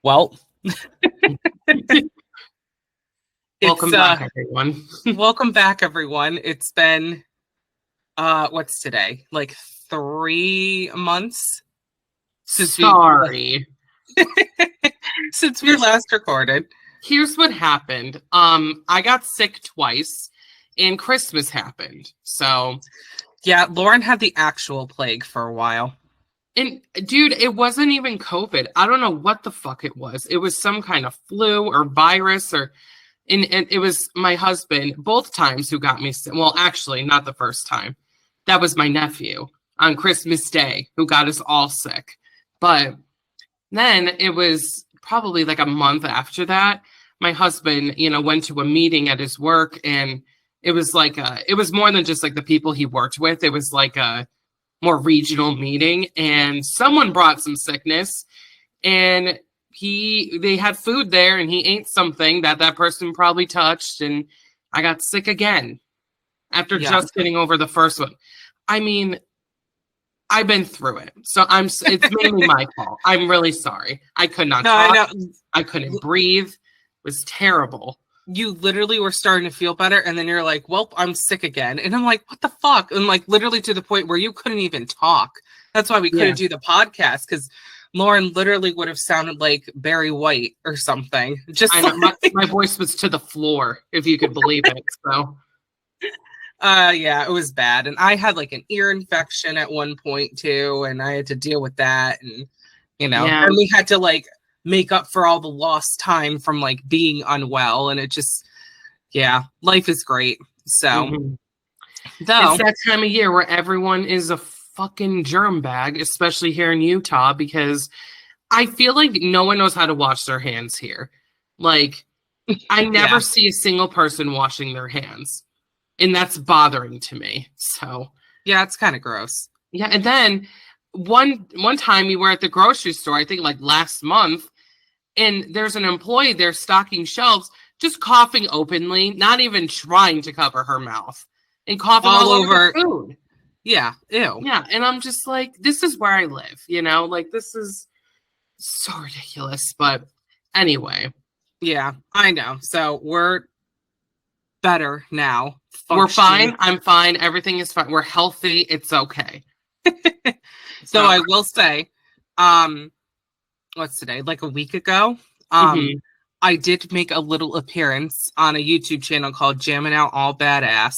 Well, welcome back, everyone. Welcome back, everyone. It's been, what's today? Like 3 months since since we last recorded. Here's what happened. I got sick twice, and Christmas happened. So, yeah, Lauren had the actual plague for a while. And dude, it wasn't even COVID. I don't know what the fuck it was. It was some kind of flu or virus, and it was my husband both times who got me sick. Well, actually, not the first time. That was my nephew on Christmas Day who got us all sick. But then it was probably like a month after that. My husband, went to a meeting at his work, and it was like it was more than just like the people he worked with. It was like a more regional meeting, and someone brought some sickness, and they had food there, and he ate something that person probably touched, and I got sick again after just getting over the first one. I mean, I've been through it, so it's mainly my fault. I'm really sorry. I could not talk. I couldn't breathe. It was terrible. You literally were starting to feel better, and then you're like, well, I'm sick again. And I'm like, what the fuck? And like literally to the point where you couldn't even talk. That's why we couldn't do the podcast, because Lauren literally would have sounded like Barry White or something. I know, my voice was to the floor, if you could believe it. So yeah, it was bad. And I had like an ear infection at one point too, and I had to deal with that. And and we had to like make up for all the lost time from like being unwell, and it just life is great. So it's that time of year where everyone is a fucking germ bag, especially here in Utah, because I feel like no one knows how to wash their hands here. Like, I never see a single person washing their hands, and that's bothering to me. So yeah, it's kind of gross. Yeah, and then one time we were at the grocery store, I think like last month, and there's an employee there stocking shelves, just coughing openly, not even trying to cover her mouth, and coughing all over food. Yeah, ew. Yeah, and I'm just like, this is where I live, like this is so ridiculous. But anyway. Yeah, I know. So we're better now. We're fine. I'm fine. Everything is fine. We're healthy. It's okay. So I will say, what's today? Like a week ago, I did make a little appearance on a YouTube channel called Jammin' Out All Badass.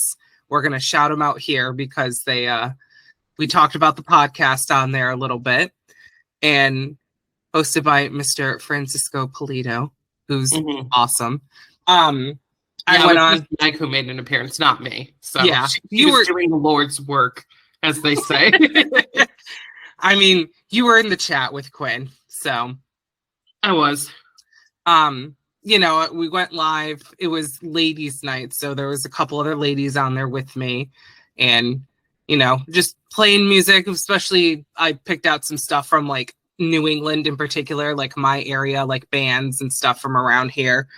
We're gonna shout them out here because we talked about the podcast on there a little bit, and hosted by Mr. Francisco Polito, who's awesome. I went on Mike who made an appearance, not me. So yeah, you were doing the Lord's work, as they say. I mean, you were in the chat with Quinn, so I was. We went live. It was ladies' night, so there was a couple other ladies on there with me, and just playing music. Especially, I picked out some stuff from like New England in particular, like my area, like bands and stuff from around here.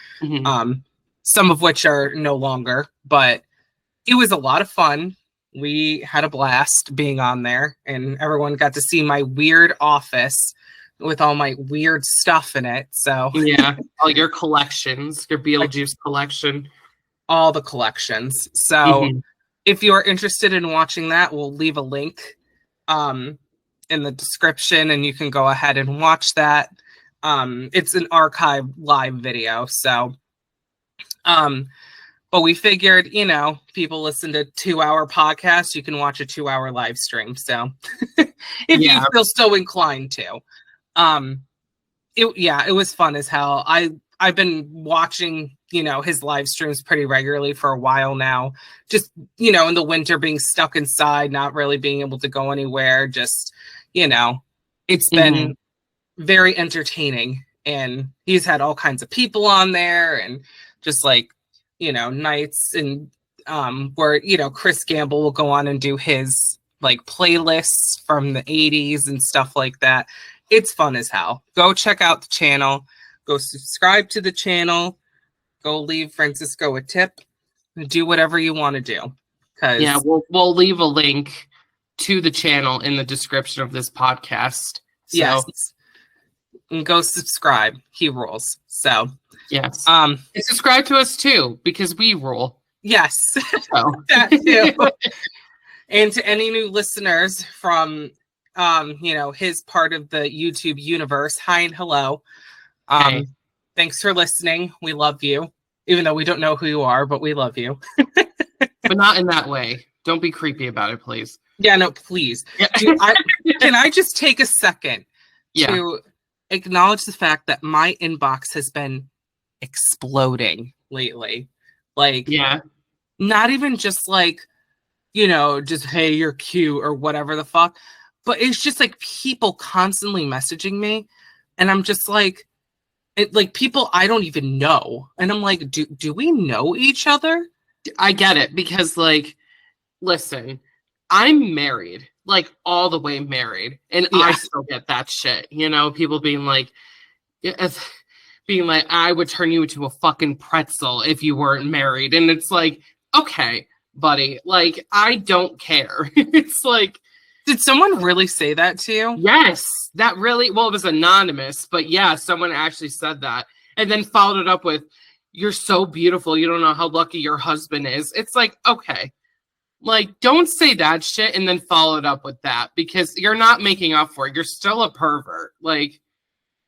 Some of which are no longer, but it was a lot of fun. We had a blast being on there, and everyone got to see my weird office with all my weird stuff in it. So yeah, all your collections, your Beetlejuice collection, all the collections. So if you are interested in watching that, we'll leave a link in the description, and you can go ahead and watch that. It's an archive live video. So but we figured, people listen to 2-hour podcasts, you can watch a 2-hour live stream. So if you feel so inclined to. It was fun as hell. I've been watching, his live streams pretty regularly for a while now. Just, in the winter being stuck inside, not really being able to go anywhere. Just, it's been very entertaining, and he's had all kinds of people on there, and just like, nights and where, Chris Gamble will go on and do his like playlists from the 80s and stuff like that. It's fun as hell. Go check out the channel. Go subscribe to the channel. Go leave Francisco a tip. Do whatever you want to do. Yeah, we'll leave a link to the channel in the description of this podcast. So yes. and go subscribe. He rules. So yes. And subscribe to us too, because we rule. Yes. So. That too. And to any new listeners from his part of the YouTube universe, hi and hello. Hey. Thanks for listening. We love you. Even though we don't know who you are, but we love you. But not in that way. Don't be creepy about it, please. Yeah, no, please. Yeah. Can I just take a second to acknowledge the fact that my inbox has been exploding lately? Like, not even just like, just, hey, you're cute or whatever the fuck. But it's just like people constantly messaging me. And I'm just like, people I don't even know. And I'm like, do we know each other? I get it. Because, like, listen, I'm married, like all the way married. And I still get that shit. People being like, I would turn you into a fucking pretzel if you weren't married. And it's like, okay, buddy, like, I don't care. It's like, did someone really say that to you? Yes, that really, well, it was anonymous, but yeah, someone actually said that. And then followed it up with, you're so beautiful. You don't know how lucky your husband is. It's like, okay, like, don't say that shit and then follow it up with that, because you're not making up for it. You're still a pervert. Like,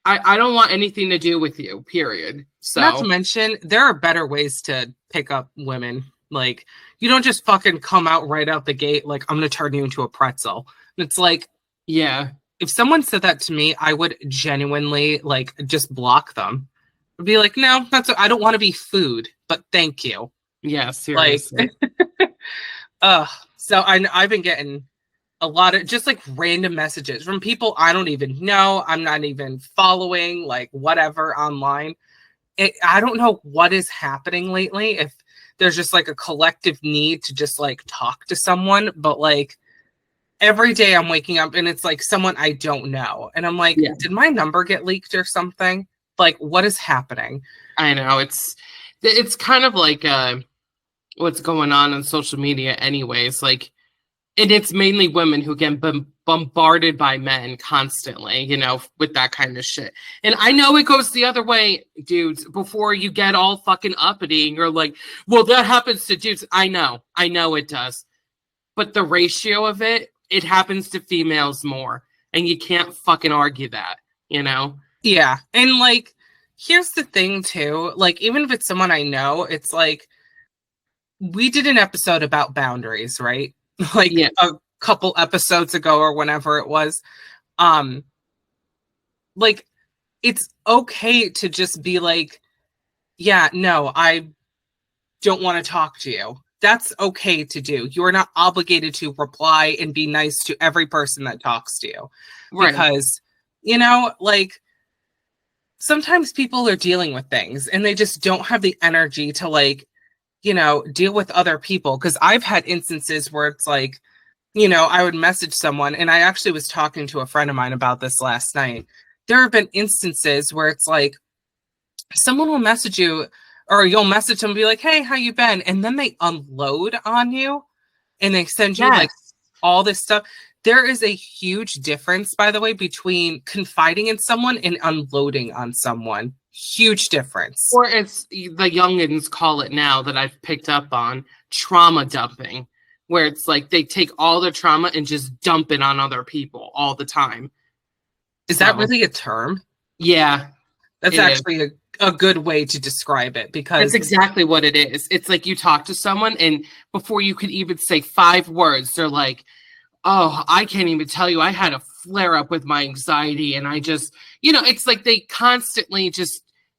I don't want anything to do with you, period. So, not to mention, there are better ways to pick up women. Like, you don't just fucking come out right out the gate like, I'm going to turn you into a pretzel. It's like, yeah. If someone said that to me, I would genuinely, like, just block them. I'd be like, no, I don't want to be food, but thank you. Yeah, seriously. Like, so I've been getting a lot of just, like, random messages from people I don't even know. I'm not even following, like, whatever online. I don't know what is happening lately. If there's just, like, a collective need to just, like, talk to someone, but, like, every day I'm waking up and it's like someone I don't know. And I'm like, did my number get leaked or something? Like, what is happening? I know. It's kind of like what's going on social media anyways. Like, and it's mainly women who get bombarded by men constantly, with that kind of shit. And I know it goes the other way, dudes, before you get all fucking uppity and you're like, well, that happens to dudes. I know it does. But the ratio of it happens to females more. And you can't fucking argue that, Yeah. And, like, here's the thing, too. Like, even if it's someone I know, it's like, we did an episode about boundaries, right? Like, a couple episodes ago or whenever it was. Like, it's okay to just be like, yeah, no, I don't want to talk to you. That's okay to do. You are not obligated to reply and be nice to every person that talks to you. Right. Because, like, sometimes people are dealing with things and they just don't have the energy to, like, deal with other people. Because I've had instances where it's like, I would message someone, and I actually was talking to a friend of mine about this last night. There have been instances where it's like, someone will message you, or you'll message them and be like, hey, how you been? And then they unload on you and they send you like all this stuff. There is a huge difference, by the way, between confiding in someone and unloading on someone. Huge difference. Or it's the youngins call it now that I've picked up on, trauma dumping, where it's like they take all their trauma and just dump it on other people all the time. Is that really a term? Yeah. That's actually a good way to describe it, because that's exactly what it is. It's like you talk to someone and before you could even say 5 words, they're like, oh, I can't even tell you. I had a flare up with my anxiety and I just, it's like they constantly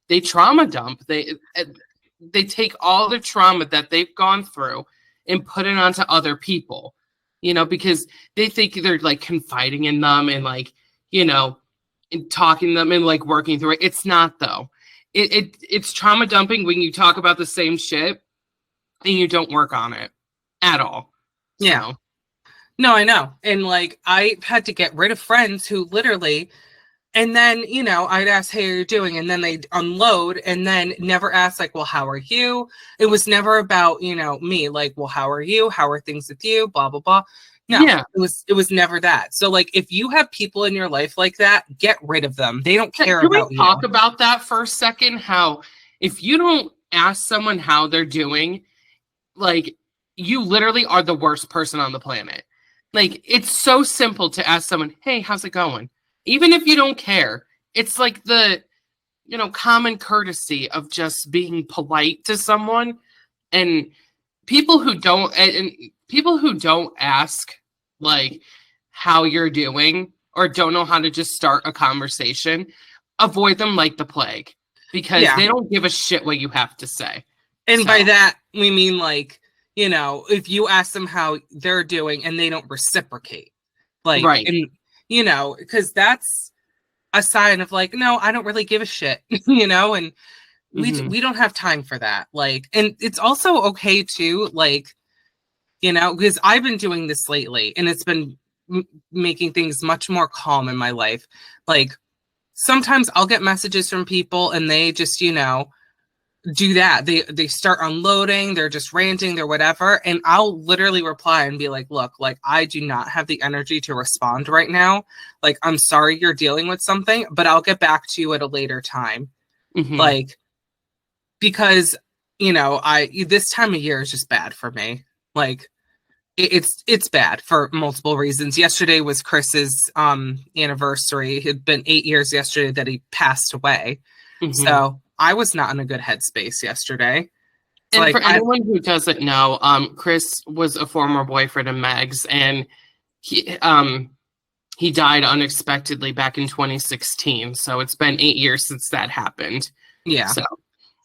they trauma dump. They take all the trauma that they've gone through and put it onto other people, because they think they're like confiding in them and like, and talking to them and like working through it. It's not, though. It's trauma dumping when you talk about the same shit and you don't work on it at all. Yeah. So. No, I know. And like, I had to get rid of friends who literally, and then, I'd ask, hey, how are you doing? And then they'd unload and then never ask, like, well, how are you? It was never about, me, like, well, how are you? How are things with you? Blah, blah, blah. No, Yeah. it was never that. So like if you have people in your life like that, get rid of them. They don't care about you. Can we talk about that for a second? How if you don't ask someone how they're doing, like you literally are the worst person on the planet. Like it's so simple to ask someone, "Hey, how's it going?" Even if you don't care. It's like the common courtesy of just being polite to someone. And people who don't ask like how you're doing or don't know how to just start a conversation, avoid them like the plague, because they don't give a shit what you have to say. And by that we mean like, if you ask them how they're doing and they don't reciprocate, like, right. And because that's a sign of like, no, I don't really give a shit, and we don't have time for that. Like, and it's also okay too, like, because I've been doing this lately and it's been making things much more calm in my life. Like sometimes I'll get messages from people and they just, do that. They start unloading, they're just ranting, they're whatever. And I'll literally reply and be like, look, like I do not have the energy to respond right now. Like, I'm sorry you're dealing with something, but I'll get back to you at a later time. Like, because, this time of year is just bad for me. Like it's bad for multiple reasons. Yesterday was Chris's anniversary. It had been 8 years yesterday that he passed away. So I was not in a good headspace yesterday. And like, for anyone who doesn't know, Chris was a former boyfriend of Meg's, and he died unexpectedly back in 2016. So it's been 8 years since that happened. Yeah. So,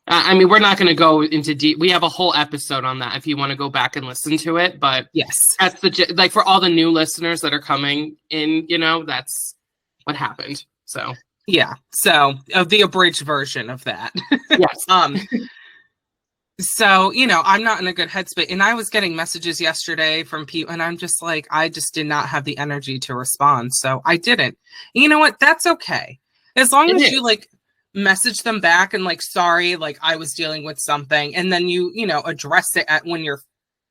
I mean, we're not going to go into deep. We have a whole episode on that if you want to go back and listen to it. But yes, that's like for all the new listeners that are coming in, that's what happened. So. Yeah. So the abridged version of that. Yes. So, I'm not in a good headspace. And I was getting messages yesterday from people and I'm just like, I just did not have the energy to respond. So I didn't. And you know what? That's okay. As long as you like message them back and like, sorry, like I was dealing with something. And then you address it when you're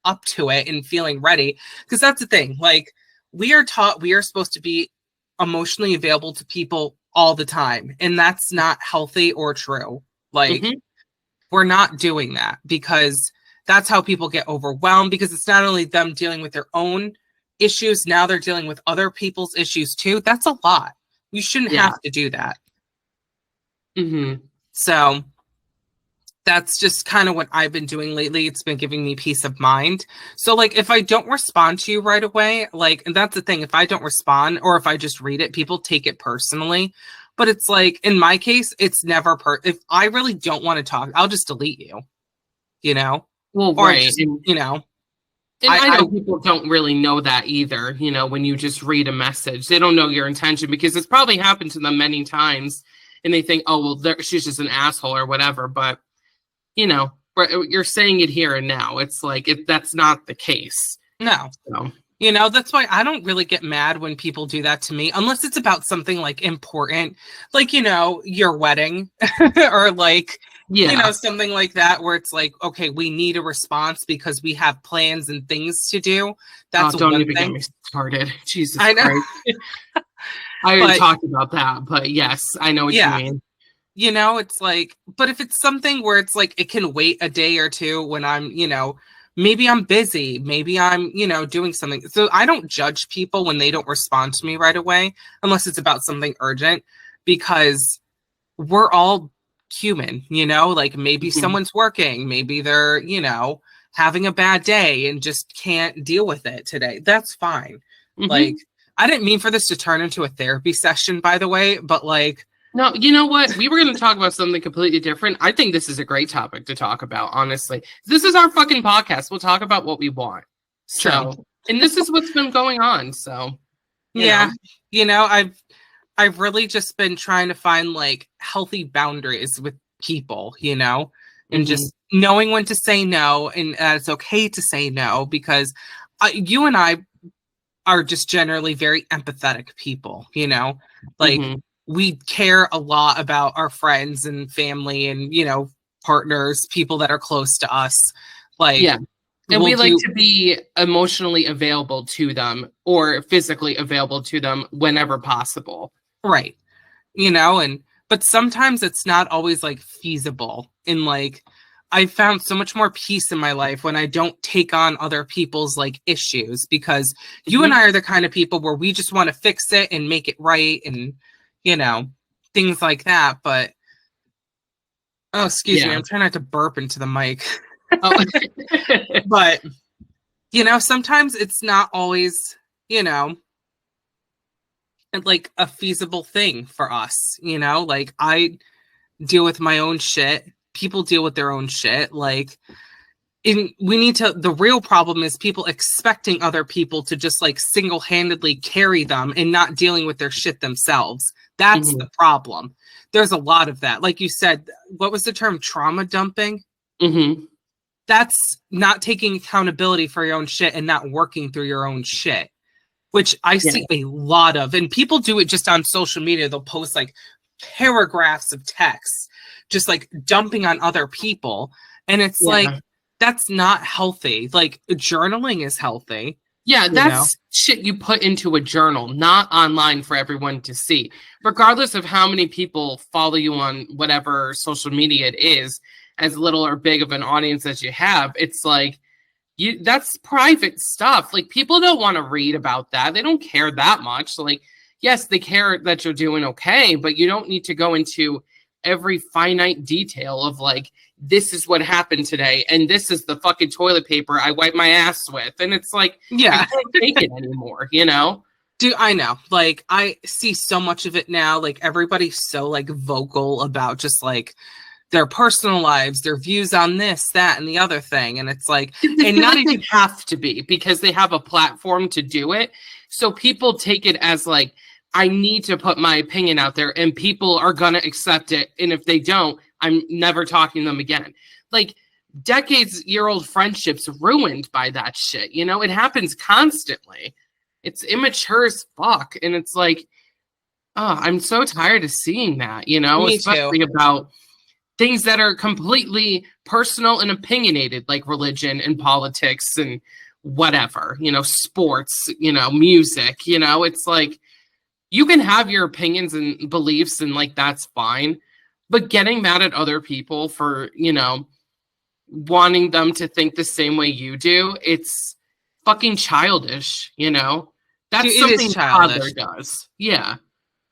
up to it and feeling ready. Because that's the thing. Like we are taught we are supposed to be emotionally available to people all the time, and that's not healthy or true. Like we're not doing that, because that's how people get overwhelmed, because it's not only them dealing with their own issues, now they're dealing with other people's issues too. That's a lot. You shouldn't have to do that. So that's just kind of what I've been doing lately. It's been giving me peace of mind. So like if I don't respond to you right away, like, and that's the thing, if I don't respond or if I just read it, people take it personally. But it's like, in my case, it's never if I really don't want to talk, I'll just delete you, Well, or right. just, And I know people don't really know that either, when you just read a message. They don't know your intention, because it's probably happened to them many times and they think, oh, well, she's just an asshole or whatever. But you're saying it here and now. It's like that's not the case. No. So. That's why I don't really get mad when people do that to me, unless it's about something like important, like, your wedding or like, something like that, where it's like, okay, we need a response because we have plans and things to do. That's don't even get me started. Jesus I know. Christ. I already talked about that, but yes, I know what you mean. It's like, but if it's something where it's like, it can wait a day or two when I'm, maybe I'm busy, maybe I'm, doing something. So I don't judge people when they don't respond to me right away, unless it's about something urgent, because we're all human, like maybe someone's working, maybe they're, having a bad day and just can't deal with it today. That's fine. Like, I didn't mean for this to turn into a therapy session, by the way, but like, no, you know what? We were going to talk about something completely different. I think this is a great topic to talk about, honestly. This is our fucking podcast. We'll talk about what we want. So, and this is what's been going on. So, you know. I've really just been trying to find like healthy boundaries with people, and just knowing when to say no, and it's okay to say no, because you and I are just generally very empathetic people, like we care a lot about our friends and family and, partners, people that are close to us. Like, And we like to be emotionally available to them or physically available to them whenever possible. Right. You know, but sometimes it's not always like feasible. And like, I found so much more peace in my life when I don't take on other people's like issues, because you and I are the kind of people where we just want to fix it and make it right and, you know, things like that. But, oh, excuse me, I'm trying not to burp into the mic. Oh. But, you know, sometimes it's not always, you know, like a feasible thing for us, you know, like I deal with my own shit. People deal with their own shit. Like, the real problem is people expecting other people to just like single-handedly carry them and not dealing with their shit themselves. That's the problem. There's a lot of that. Like you said, what was the term? Trauma dumping? That's not taking accountability for your own shit and not working through your own shit, which I see a lot of. And people do it just on social media. They'll post like paragraphs of text, just like dumping on other people. And it's like, that's not healthy. Like, journaling is healthy. Yeah, that's shit you put into a journal, not online for everyone to see. Regardless of how many people follow you on whatever social media it is, as little or big of an audience as you have, it's like, that's private stuff. Like, people don't want to read about that. They don't care that much. So, like, yes, they care that you're doing okay, but you don't need to go into every finite detail of like, this is what happened today, and this is the fucking toilet paper I wipe my ass with. And it's like, I can't take it anymore, you know? Dude, I know. Like, I see so much of it now. Like, everybody's so like vocal about just like their personal lives, their views on this, that, and the other thing. And it's like, and not even have to be, because they have a platform to do it. So people take it as like, I need to put my opinion out there and people are going to accept it. And if they don't, I'm never talking to them again. Like, decades-year-old friendships ruined by that shit. You know, it happens constantly. It's immature as fuck. And it's like, oh, I'm so tired of seeing that, you know, especially about things that are completely personal and opinionated, like religion and politics and whatever, you know, sports, you know, music, you know, it's like, you can have your opinions and beliefs and like, that's fine. But getting mad at other people for, you know, wanting them to think the same way you do, it's fucking childish, you know? That's something Toddler does. Yeah.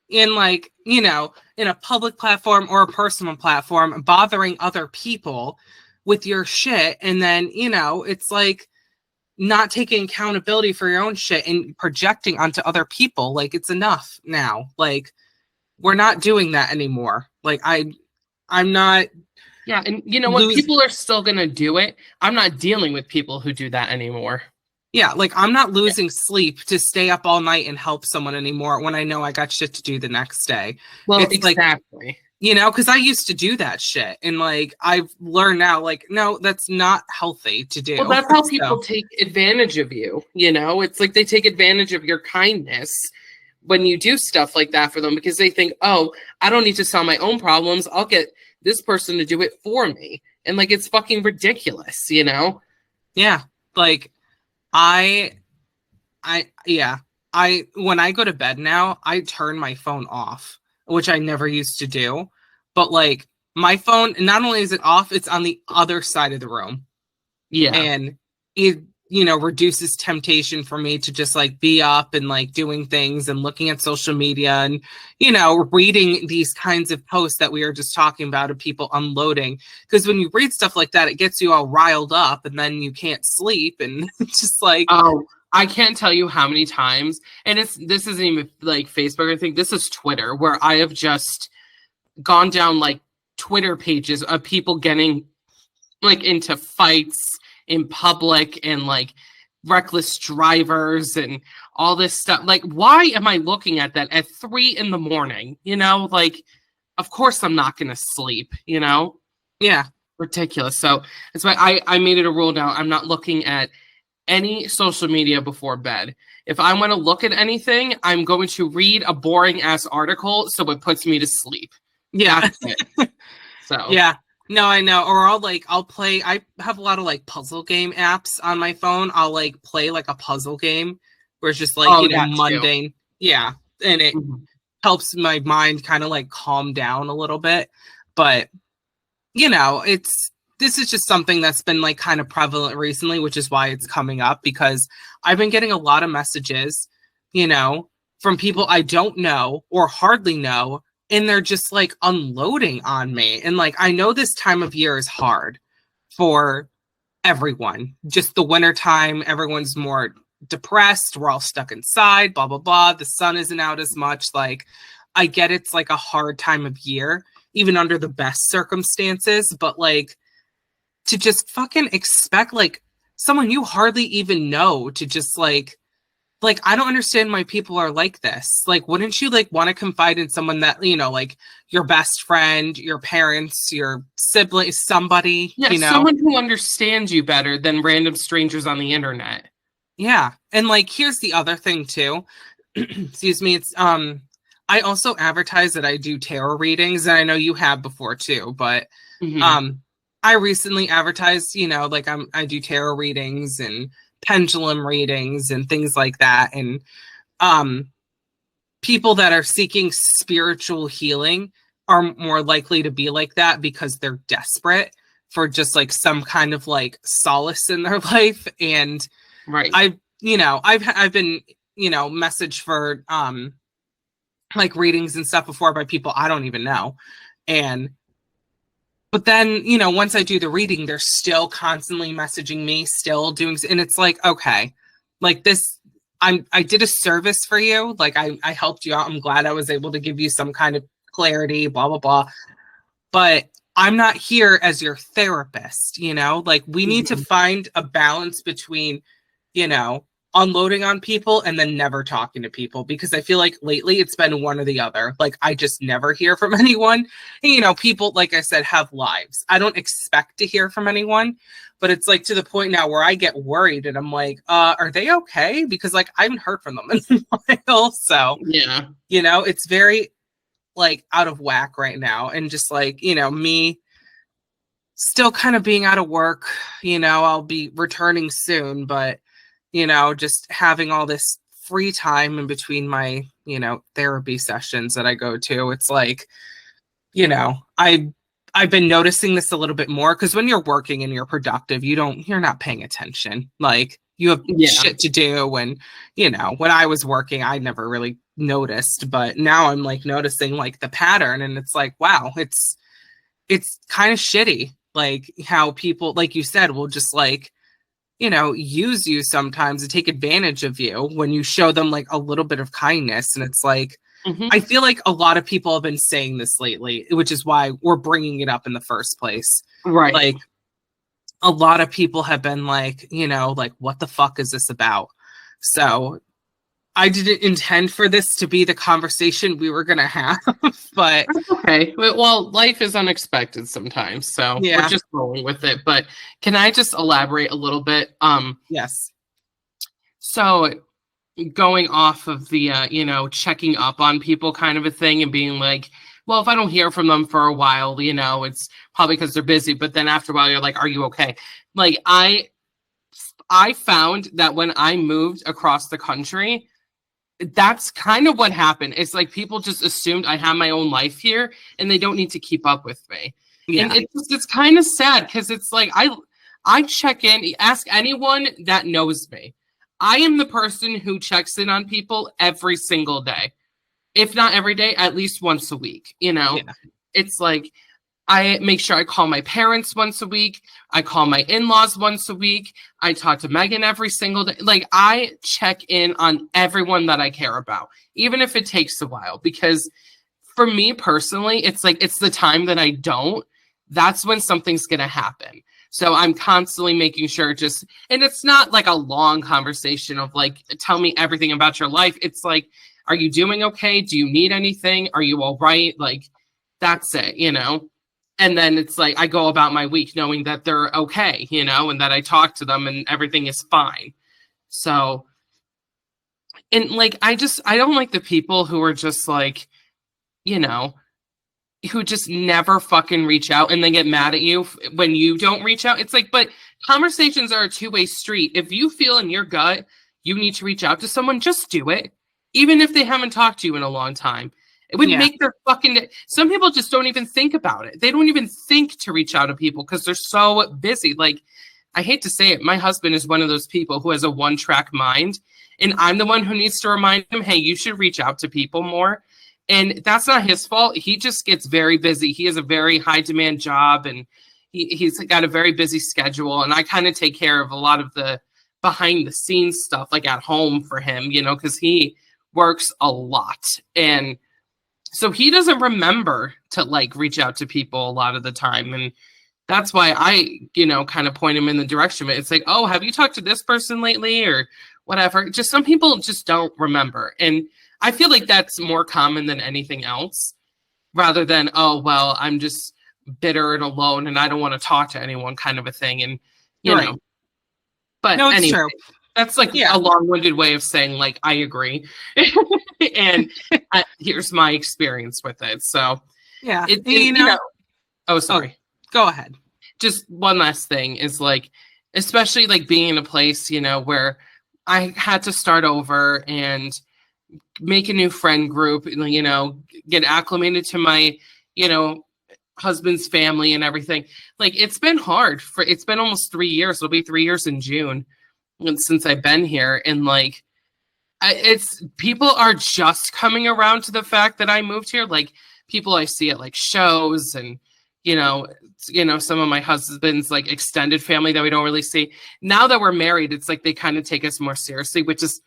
In like, you know, in a public platform or a personal platform, bothering other people with your shit. And then, you know, it's like, not taking accountability for your own shit and projecting onto other people. Like, it's enough now. Like, we're not doing that anymore. Like, I'm not. Yeah. And you know what? People are still going to do it. I'm not dealing with people who do that anymore. Yeah. Like, I'm not losing sleep to stay up all night and help someone anymore when I know I got shit to do the next day. Well, it's exactly. Like, you know, because I used to do that shit. And like, I've learned now, like, no, that's not healthy to do. Well, that's how people take advantage of you. You know, it's like they take advantage of your kindness when you do stuff like that for them, because they think, oh, I don't need to solve my own problems. I'll get this person to do it for me. And like, it's fucking ridiculous, you know? Yeah. Like, when I go to bed now, I turn my phone off, which I never used to do. But like, my phone, not only is it off, it's on the other side of the room. Yeah. And it, you know, reduces temptation for me to just like be up and like doing things and looking at social media and, you know, reading these kinds of posts that we were just talking about of people unloading. Because when you read stuff like that, it gets you all riled up and then you can't sleep. And it's just like, oh, I can't tell you how many times, and this isn't even like Facebook, I think this is Twitter, where I have just gone down like Twitter pages of people getting like into fights in public and like reckless drivers and all this stuff. Like, why am I looking at that at 3 a.m? You know, like, of course I'm not going to sleep, you know? Yeah. Ridiculous. So that's why I made it a rule now. I'm not looking at any social media before bed. If I want to look at anything, I'm going to read a boring ass article so it puts me to sleep. Yeah. So yeah, No, I know. Or I'll play. I have a lot of like puzzle game apps on my phone. I'll like play like a puzzle game where it's just like, Oh, that too. mundane. Yeah. And it Mhm. helps my mind kind of like calm down a little bit. But, this is just something that's been like kind of prevalent recently, which is why it's coming up because I've been getting a lot of messages, from people I don't know or hardly know, and they're just like unloading on me. And like, I know this time of year is hard for everyone. Just the winter time, everyone's more depressed. We're all stuck inside, blah, blah, blah. The sun isn't out as much. Like, I get it's like a hard time of year, even under the best circumstances, but like to just fucking expect like someone you hardly even know to just like I don't understand why people are like this. Like, wouldn't you like want to confide in someone that, like your best friend, your parents, your sibling, somebody, Yeah, someone who understands you better than random strangers on the internet. Yeah. And like here's the other thing too. Excuse me, it's I also advertise that I do tarot readings, and I know you have before too, but Mhm. um I recently advertised, like I do tarot readings and pendulum readings and things like that. And um people that are seeking spiritual healing are more likely to be like that because they're desperate for just like some kind of like solace in their life. And Right. I've been, messaged for like readings and stuff before by people I don't even know. And but then, once I do the reading, they're still constantly messaging me, still doing, and it's like, okay, like this, I did a service for you. Like I helped you out. I'm glad I was able to give you some kind of clarity, blah, blah, blah. But I'm not here as your therapist, like we need to Mhm. find a balance between, you know, unloading on people and then never talking to people, because I feel like lately it's been one or the other. Like I just never hear from anyone. And, people, like I said, have lives. I don't expect to hear from anyone, but it's like to the point now where I get worried and I'm like, are they okay? Because like I haven't heard from them in a while. So, Yeah. it's very like out of whack right now. And just like, me still kind of being out of work, I'll be returning soon, but just having all this free time in between my, therapy sessions that I go to. It's like, I've been noticing this a little bit more because when you're working and you're productive, you're not paying attention. Like you have Yeah. shit to do. And, when I was working, I never really noticed, but now I'm like noticing like the pattern, and it's like, wow, it's kind of shitty. Like how people, like you said, will just like, use you sometimes to take advantage of you when you show them like a little bit of kindness. And it's like, Mhm. I feel like a lot of people have been saying this lately, which is why we're bringing it up in the first place. Right. Like a lot of people have been like, like, what the fuck is this about? So I didn't intend for this to be the conversation we were going to have, but That's okay. Well, life is unexpected sometimes, so we're yeah, just rolling with it. But can I just elaborate a little bit? yes. So going off of the checking up on people kind of a thing and being like, well, if I don't hear from them for a while, it's probably because they're busy. But then after a while, you're like, are you okay? Like I found that when I moved across the country, that's kind of what happened. It's like people just assumed I have my own life here and they don't need to keep up with me. And Yeah. it's kind of sad because it's like I check in, ask anyone that knows me. I am the person who checks in on people every single day. If not every day, at least once a week, Yeah. It's like I make sure I call my parents once a week. I call my in-laws once a week. I talk to Megan every single day. Like I check in on everyone that I care about, even if it takes a while, because for me personally, it's like it's the time that I don't, that's when something's going to happen. So I'm constantly making sure and it's not like a long conversation of like, tell me everything about your life. It's like, are you doing okay? Do you need anything? Are you all right? Like, that's it. And then it's like, I go about my week knowing that they're okay, and that I talk to them and everything is fine. So, and like, I don't like the people who are just like, you know, who just never fucking reach out and then get mad at you when you don't reach out. It's like, but conversations are a two-way street. If you feel in your gut you need to reach out to someone, just do it. Even if they haven't talked to you in a long time. It would make their fucking day. Some people just don't even think about it. They don't even think to reach out to people because they're so busy. Like, I hate to say it, my husband is one of those people who has a one-track mind. And I'm the one who needs to remind him, hey, you should reach out to people more. And that's not his fault. He just gets very busy. He has a very high demand job and he's got a very busy schedule. And I kind of take care of a lot of the behind the scenes stuff, like at home for him, you know, because he works a lot. And so he doesn't remember to like reach out to people a lot of the time. And that's why I, you know, kind of point him in the direction. It's like, oh, have you talked to this person lately or whatever? Just some people just don't remember. And I feel like that's more common than anything else, rather than, oh, well, I'm just bitter and alone and I don't want to talk to anyone kind of a thing. And, you know, but no, anyway, true. That's like a long-winded way of saying, like, I agree. And here's my experience with it. So, you know, oh, sorry. Go ahead. Just one last thing is like, especially like being in a place, you know, where I had to start over and make a new friend group, you know, get acclimated to my, you know, husband's family and everything. Like, it's been hard it's been almost 3 years. It'll be 3 years in June since I've been here. And like, it's people are just coming around to the fact that I moved here. Like, people I see at like shows and, you know, some of my husband's like extended family that we don't really see. Now that we're married, it's like they kind of take us more seriously, which is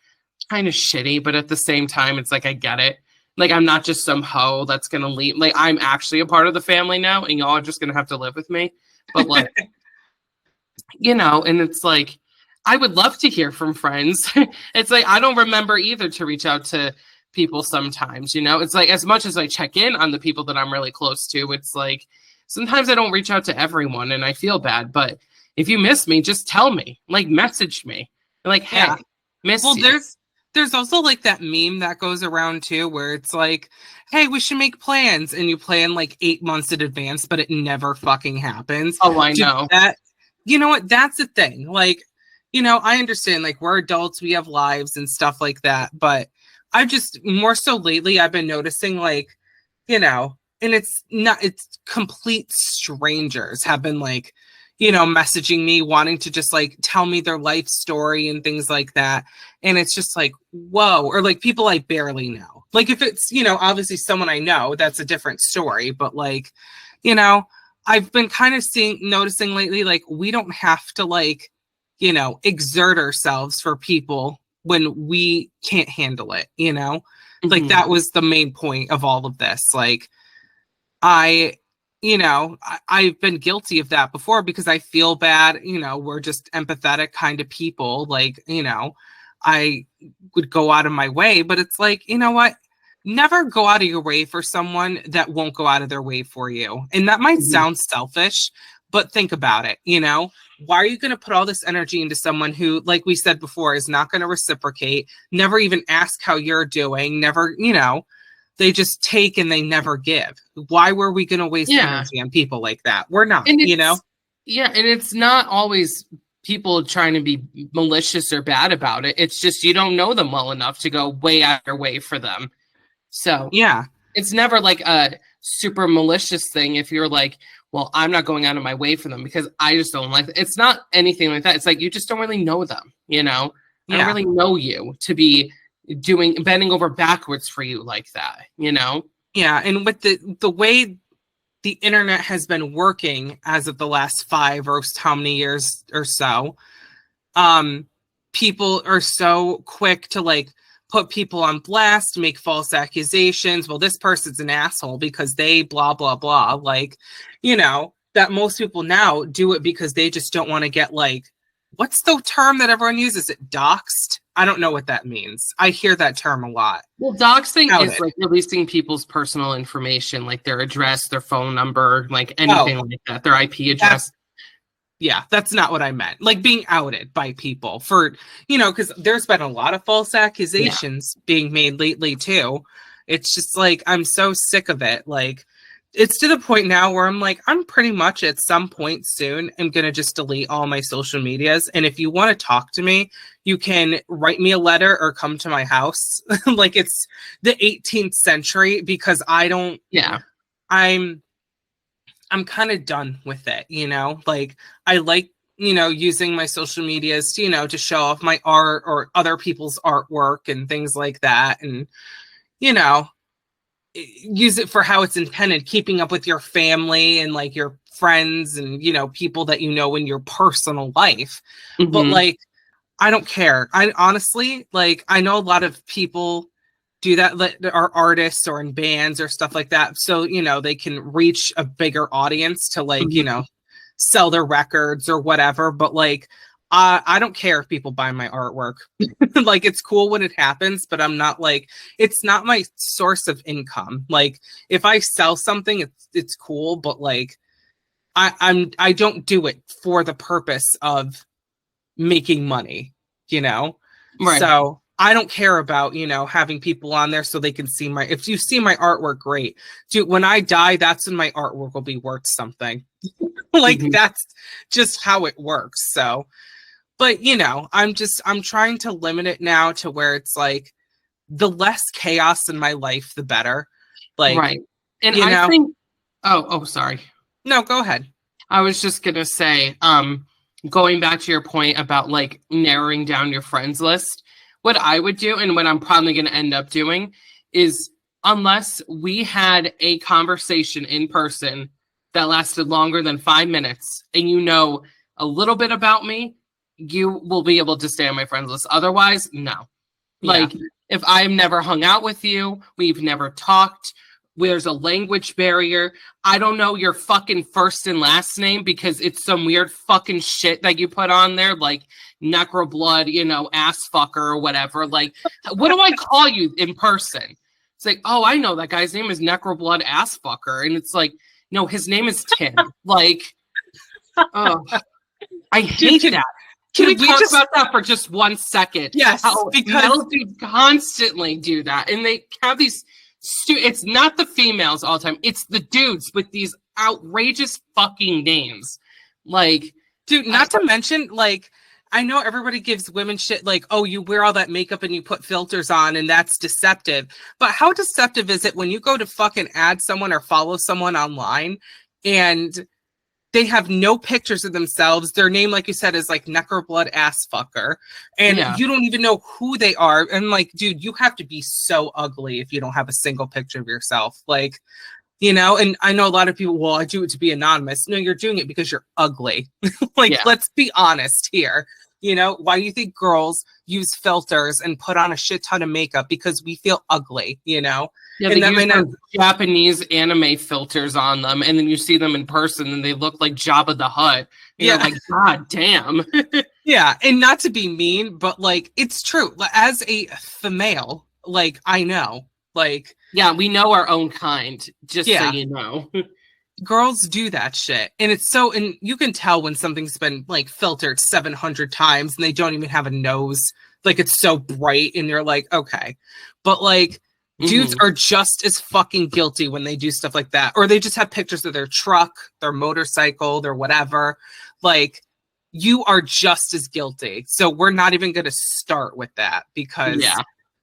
kind of shitty. But at the same time, it's like, I get it. Like, I'm not just some hoe that's going to leave. Like, I'm actually a part of the family now and y'all are just going to have to live with me. But like, you know, and it's like, I would love to hear from friends. It's like, I don't remember either to reach out to people sometimes, you know, it's like, as much as I check in on the people that I'm really close to, it's like, sometimes I don't reach out to everyone and I feel bad, but if you miss me, just tell me, like, message me. Like, hey, miss you. There's also like that meme that goes around too, where it's like, hey, we should make plans. And you plan like 8 months in advance, but it never fucking happens. Oh, I know. You know what? That's the thing. Like, you know, I understand, like, we're adults, we have lives and stuff like that. But I've just more so lately, I've been noticing, like, you know, and it's complete strangers have been like, you know, messaging me, wanting to just like tell me their life story and things like that. And it's just like, whoa. Or like people I barely know. Like, if it's, you know, obviously someone I know, that's a different story. But like, you know, I've been kind of noticing lately, like, we don't have to like, you know, exert ourselves for people when we can't handle it, you know? Mm-hmm. Like, that was the main point of all of this. Like, I've been guilty of that before because I feel bad. You know, we're just empathetic kind of people. Like, you know, I would go out of my way, but it's like, you know what? Never go out of your way for someone that won't go out of their way for you. And that might sound selfish, but think about it. You know, why are you going to put all this energy into someone who, like we said before, is not going to reciprocate, never even ask how you're doing, never, you know, they just take and they never give. Why were we going to waste energy on people like that? We're not, you know? Yeah. And it's not always people trying to be malicious or bad about it. It's just, you don't know them well enough to go way out of your way for them. So yeah, it's never like a super malicious thing. If you're like, well, I'm not going out of my way for them because I just don't like it. It's not anything like that. It's like, you just don't really know them. You know, I don't really know you to be bending over backwards for you like that, you know? Yeah. And with the way the internet has been working as of the last 5 or how many years or so, people are so quick to like put people on blast, make false accusations. Well, this person's an asshole because they blah, blah, blah. Like, you know, that most people now do it because they just don't want to get like, what's the term that everyone uses? It doxed? I don't know what that means. I hear that term a lot. Well, doxing is like releasing people's personal information, like their address, their phone number, like anything like that, their IP address. That's not what I meant. Like being outed by people for, you know, because there's been a lot of false accusations being made lately too. It's just like, I'm so sick of it. Like, it's to the point now where I'm like, I'm pretty much at some point soon, I'm going to just delete all my social medias. And if you want to talk to me, you can write me a letter or come to my house. Like it's the 18th century, because I'm kind of done with it, you know, like I like, you know, using my social medias to, you know, to show off my art or other people's artwork and things like that. And, you know, use it for how it's intended, keeping up with your family and like your friends and, you know, people that you know in your personal life. Mm-hmm. But like, I don't care. I honestly, like, I know a lot of people do that are artists or in bands or stuff like that. So, you know, they can reach a bigger audience to like, you know, sell their records or whatever. But like, I don't care if people buy my artwork. Like, it's cool when it happens, but I'm not like, it's not my source of income. Like, if I sell something, it's cool, but like, I don't do it for the purpose of making money, you know? Right. So I don't care about, you know, having people on there so they can see if you see my artwork, great. Dude, when I die, that's when my artwork will be worth something. Like, that's just how it works. So, but, you know, I'm trying to limit it now to where it's like the less chaos in my life, the better. Like, right. And I think, oh, sorry. No, go ahead. I was just going to say, going back to your point about like narrowing down your friends list, what I would do and what I'm probably going to end up doing is, unless we had a conversation in person that lasted longer than 5 minutes and you know a little bit about me, you will be able to stay on my friends list. Otherwise, no. Like, if I've never hung out with you, we've never talked, there's a language barrier, I don't know your fucking first and last name because it's some weird fucking shit that you put on there, like necroblood, you know, ass fucker or whatever. Like, what do I call you in person? It's like, oh, I know that guy's name is necroblood ass fucker. And it's like, no, his name is Tim. Like, oh, I hate that. Can we talk about that for just 1 second? Yes, because metal dudes constantly do that. And they have these, it's not the females all the time. It's the dudes with these outrageous fucking names. Like, dude, not to mention, like, I know everybody gives women shit like, oh, you wear all that makeup and you put filters on and that's deceptive. But how deceptive is it when you go to fucking add someone or follow someone online and they have no pictures of themselves? Their name, like you said, is like necroblood ass fucker. And you don't even know who they are. And like, dude, you have to be so ugly if you don't have a single picture of yourself. Like, you know, and I know a lot of people, well, I do it to be anonymous. No, you're doing it because you're ugly. Like, let's be honest here. You know, why do you think girls use filters and put on a shit ton of makeup? Because we feel ugly, you know? Yeah, they use those Japanese anime filters on them, and then you see them in person and they look like Jabba the Hutt. You're like, God damn. Yeah, and not to be mean, but like, it's true. As a female, like, I know. Like, yeah, we know our own kind, just so you know. Girls do that shit. And it's so, and you can tell when something's been like filtered 700 times and they don't even have a nose. Like, it's so bright and you're like, okay. But like, dudes are just as fucking guilty when they do stuff like that. Or they just have pictures of their truck, their motorcycle, their whatever. Like, you are just as guilty. So we're not even going to start with that because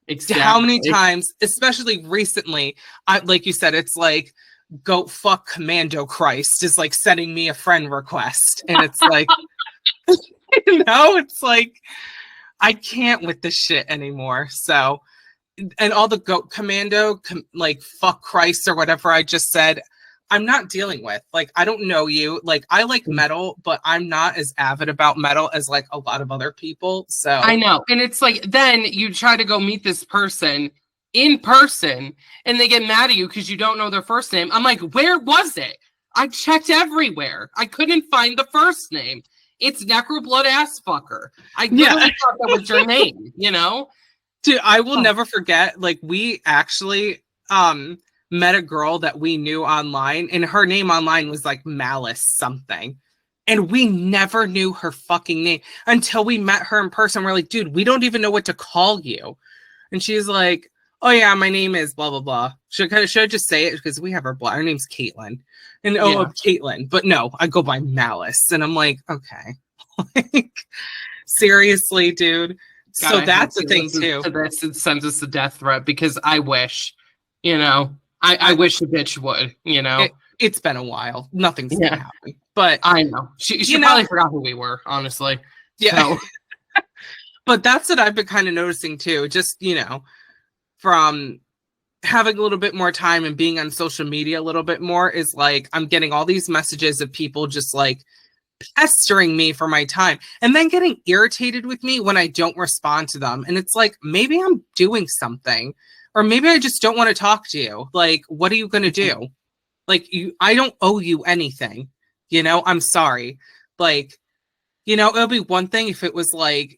exactly. How many times, especially recently, like you said, it's like, go fuck Commando Christ is like sending me a friend request. And it's like, you know, it's like, I can't with this shit anymore. So, and all the goat commando, like fuck Christ or whatever I just said, I'm not dealing with. Like, I don't know you. Like, I like metal, but I'm not as avid about metal as like a lot of other people. So I know. And it's like, then you try to go meet this person in person and they get mad at you because you don't know their first name. I'm like, where was it? I checked everywhere. I couldn't find the first name. It's necroblood ass fucker. I literally thought that was your name, you know? Dude, I will never forget, like, we actually met a girl that we knew online, and her name online was like Malice something. And we never knew her fucking name until we met her in person. We're like, dude, we don't even know what to call you. And she's like, oh yeah, my name is blah blah blah. Should I just say it because we have our name's Caitlin, and Caitlin. But no, I go by Malice, and I'm like, okay, like, seriously, dude. God, so that's the thing too. To this and sends us a death threat because I wish, I wish a bitch would, It's been a while. Nothing's gonna happen. But I know. She probably forgot who we were, honestly. Yeah. So. But that's what I've been kind of noticing too. Just, from having a little bit more time and being on social media a little bit more is like I'm getting all these messages of people just like pestering me for my time and then getting irritated with me when I don't respond to them. And it's like, maybe I'm doing something, or maybe I just don't want to talk to you. Like, what are you going to do? Like, I don't owe you anything. I'm sorry. Like, it'll be one thing if it was like,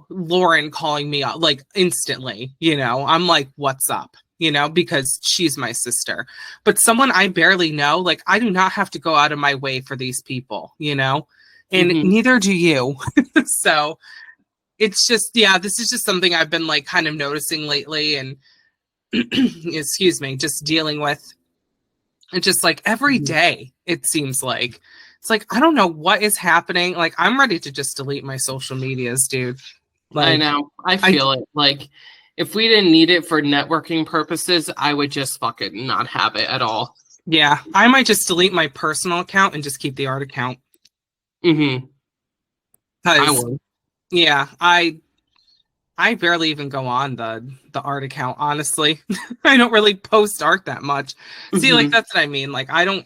Lauren calling me up like instantly, I'm like, what's up? Because she's my sister. But someone I barely know, like, I do not have to go out of my way for these people, and neither do you. So it's just, this is just something I've been like kind of noticing lately and excuse me, just dealing with. And just like every day, it seems like. It's like, I don't know what is happening. Like, I'm ready to just delete my social medias, dude. Like, I know. I feel it. Like, if we didn't need it for networking purposes, I would just fucking not have it at all. Yeah. I might just delete my personal account and just keep the art account. Mm-hmm. I would. Yeah. I barely even go on the art account, honestly. I don't really post art that much. See, like, that's what I mean. Like, I don't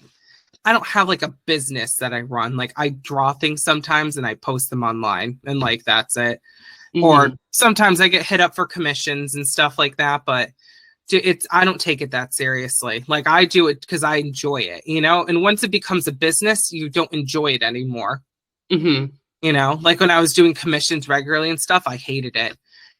have like a business that I run. Like, I draw things sometimes and I post them online and like, that's it. Or sometimes I get hit up for commissions and stuff like that, but I don't take it that seriously. Like, I do it because I enjoy it, and once it becomes a business, you don't enjoy it anymore. Like when I was doing commissions regularly and stuff, I hated it.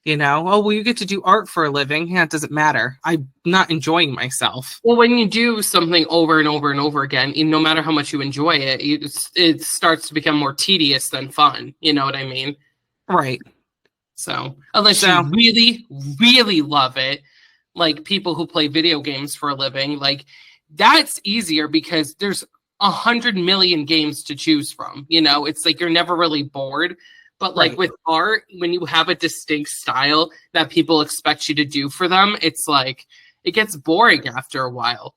Oh, well, you get to do art for a living. Yeah, it doesn't matter. I'm not enjoying myself. Well, when you do something over and over and over again, no matter how much you enjoy it, it starts to become more tedious than fun. You know what I mean? Right. So unless you really, really love it, like people who play video games for a living, like that's easier because there's 100 million games to choose from. It's like you're never really bored. But like with art, when you have a distinct style that people expect you to do for them, it's like it gets boring after a while.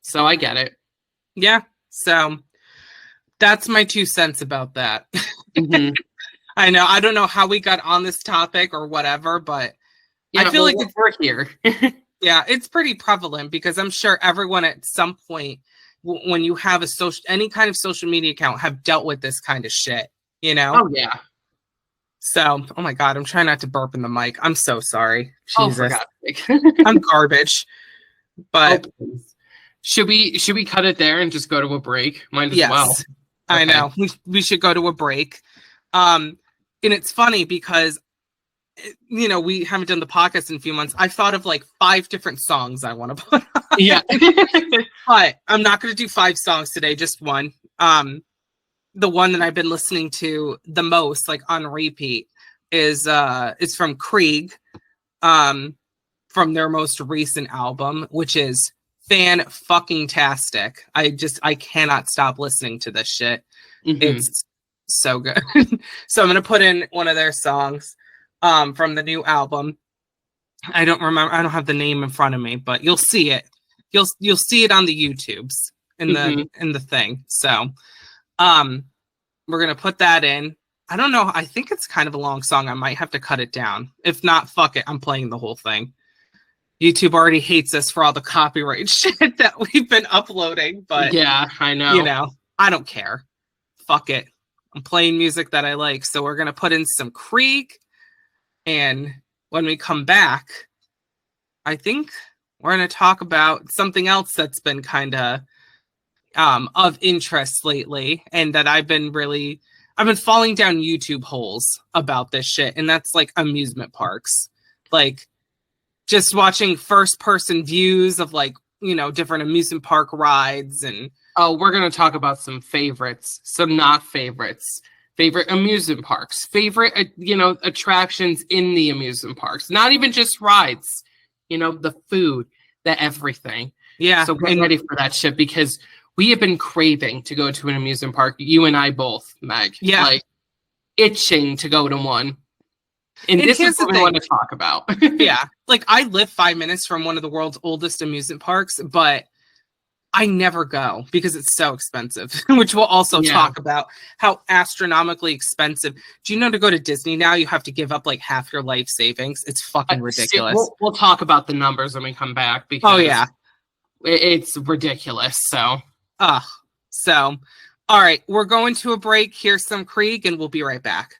So I get it. Yeah. So that's my 2 cents about that. I know. I don't know how we got on this topic or whatever, but I feel like we're here. Yeah, it's pretty prevalent because I'm sure everyone at some point, when you have any kind of social media account, have dealt with this kind of shit. Oh yeah. So, oh my God, I'm trying not to burp in the mic. I'm so sorry. Jesus. I'm garbage. But should we cut it there and just go to a break? Might as well. Okay. I know. We should go to a break. And it's funny because we haven't done the podcast in a few months. I thought of like 5 different songs I want to put on. Yeah. But I'm not going to do 5 songs today, just one. The one that I've been listening to the most, like on repeat, is from Krieg, from their most recent album, which is fan-fucking-tastic. I cannot stop listening to this shit. It's so good. So I'm gonna put in one of their songs from the new album. I don't have the name in front of me, but you'll see it. You'll see it on the YouTubes in the thing. So we're gonna put that in. I don't know. I think it's kind of a long song. I might have to cut it down. If not, fuck it. I'm playing the whole thing. YouTube already hates us for all the copyright shit that we've been uploading, but yeah, I know. I don't care. Fuck it. I'm playing music that I like. So we're gonna put in some Krieg, and when we come back, I think we're gonna talk about something else that's been kind of interest lately, and that I've been falling down YouTube holes about this shit, and that's like amusement parks. Like, just watching first person views of like, different amusement park rides. And we're going to talk about some favorites, some not favorites, favorite amusement parks, favorite, attractions in the amusement parks, not even just rides, the food, the everything. Yeah. So get ready for that shit, because we have been craving to go to an amusement park. You and I both, Meg. Yeah. Like, itching to go to one. And this is what we want to talk about. Yeah. Like, I live 5 minutes from one of the world's oldest amusement parks, but I never go because it's so expensive, which we'll also talk about how astronomically expensive. Do you know, to go to Disney now, you have to give up like half your life savings? It's fucking ridiculous. We'll talk about the numbers when we come back, because it's ridiculous. So, all right, we're going to a break. Here's some Krieg, and we'll be right back.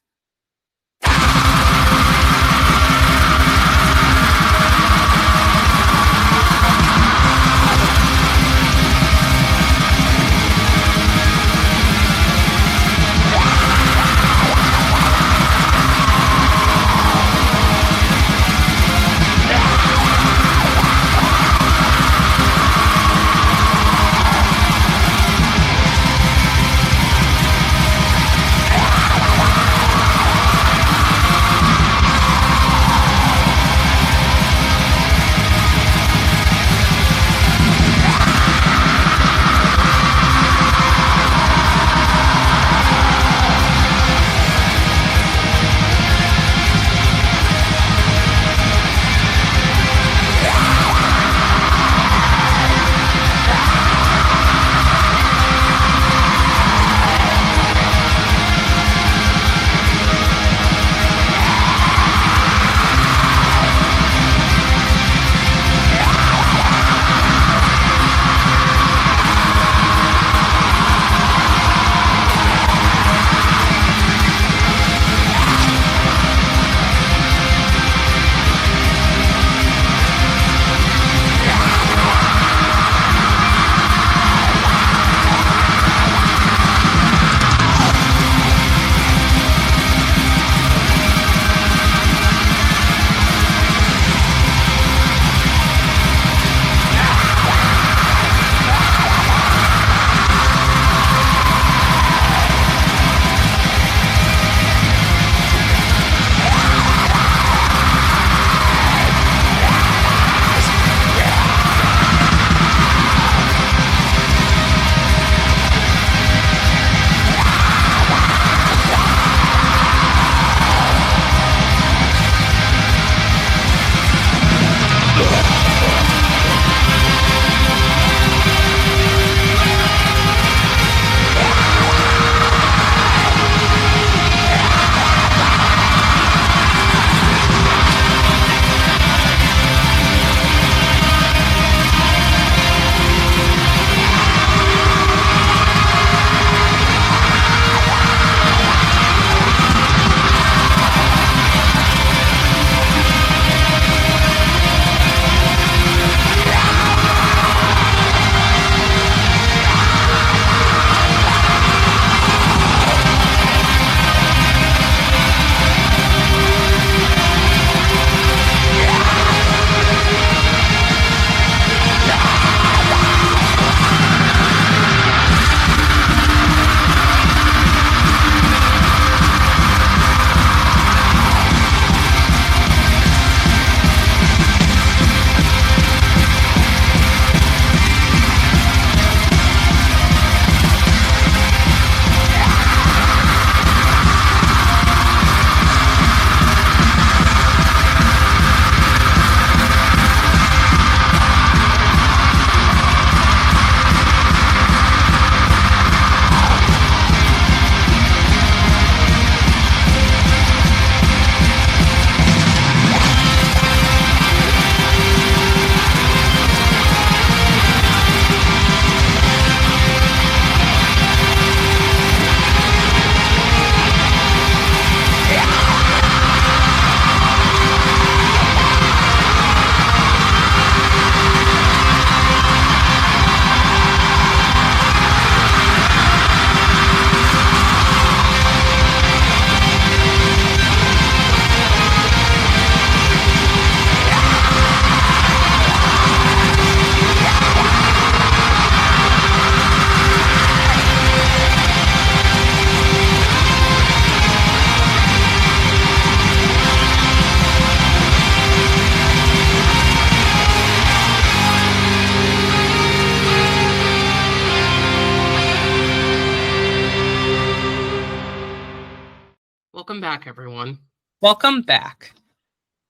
welcome back, everyone. Welcome back.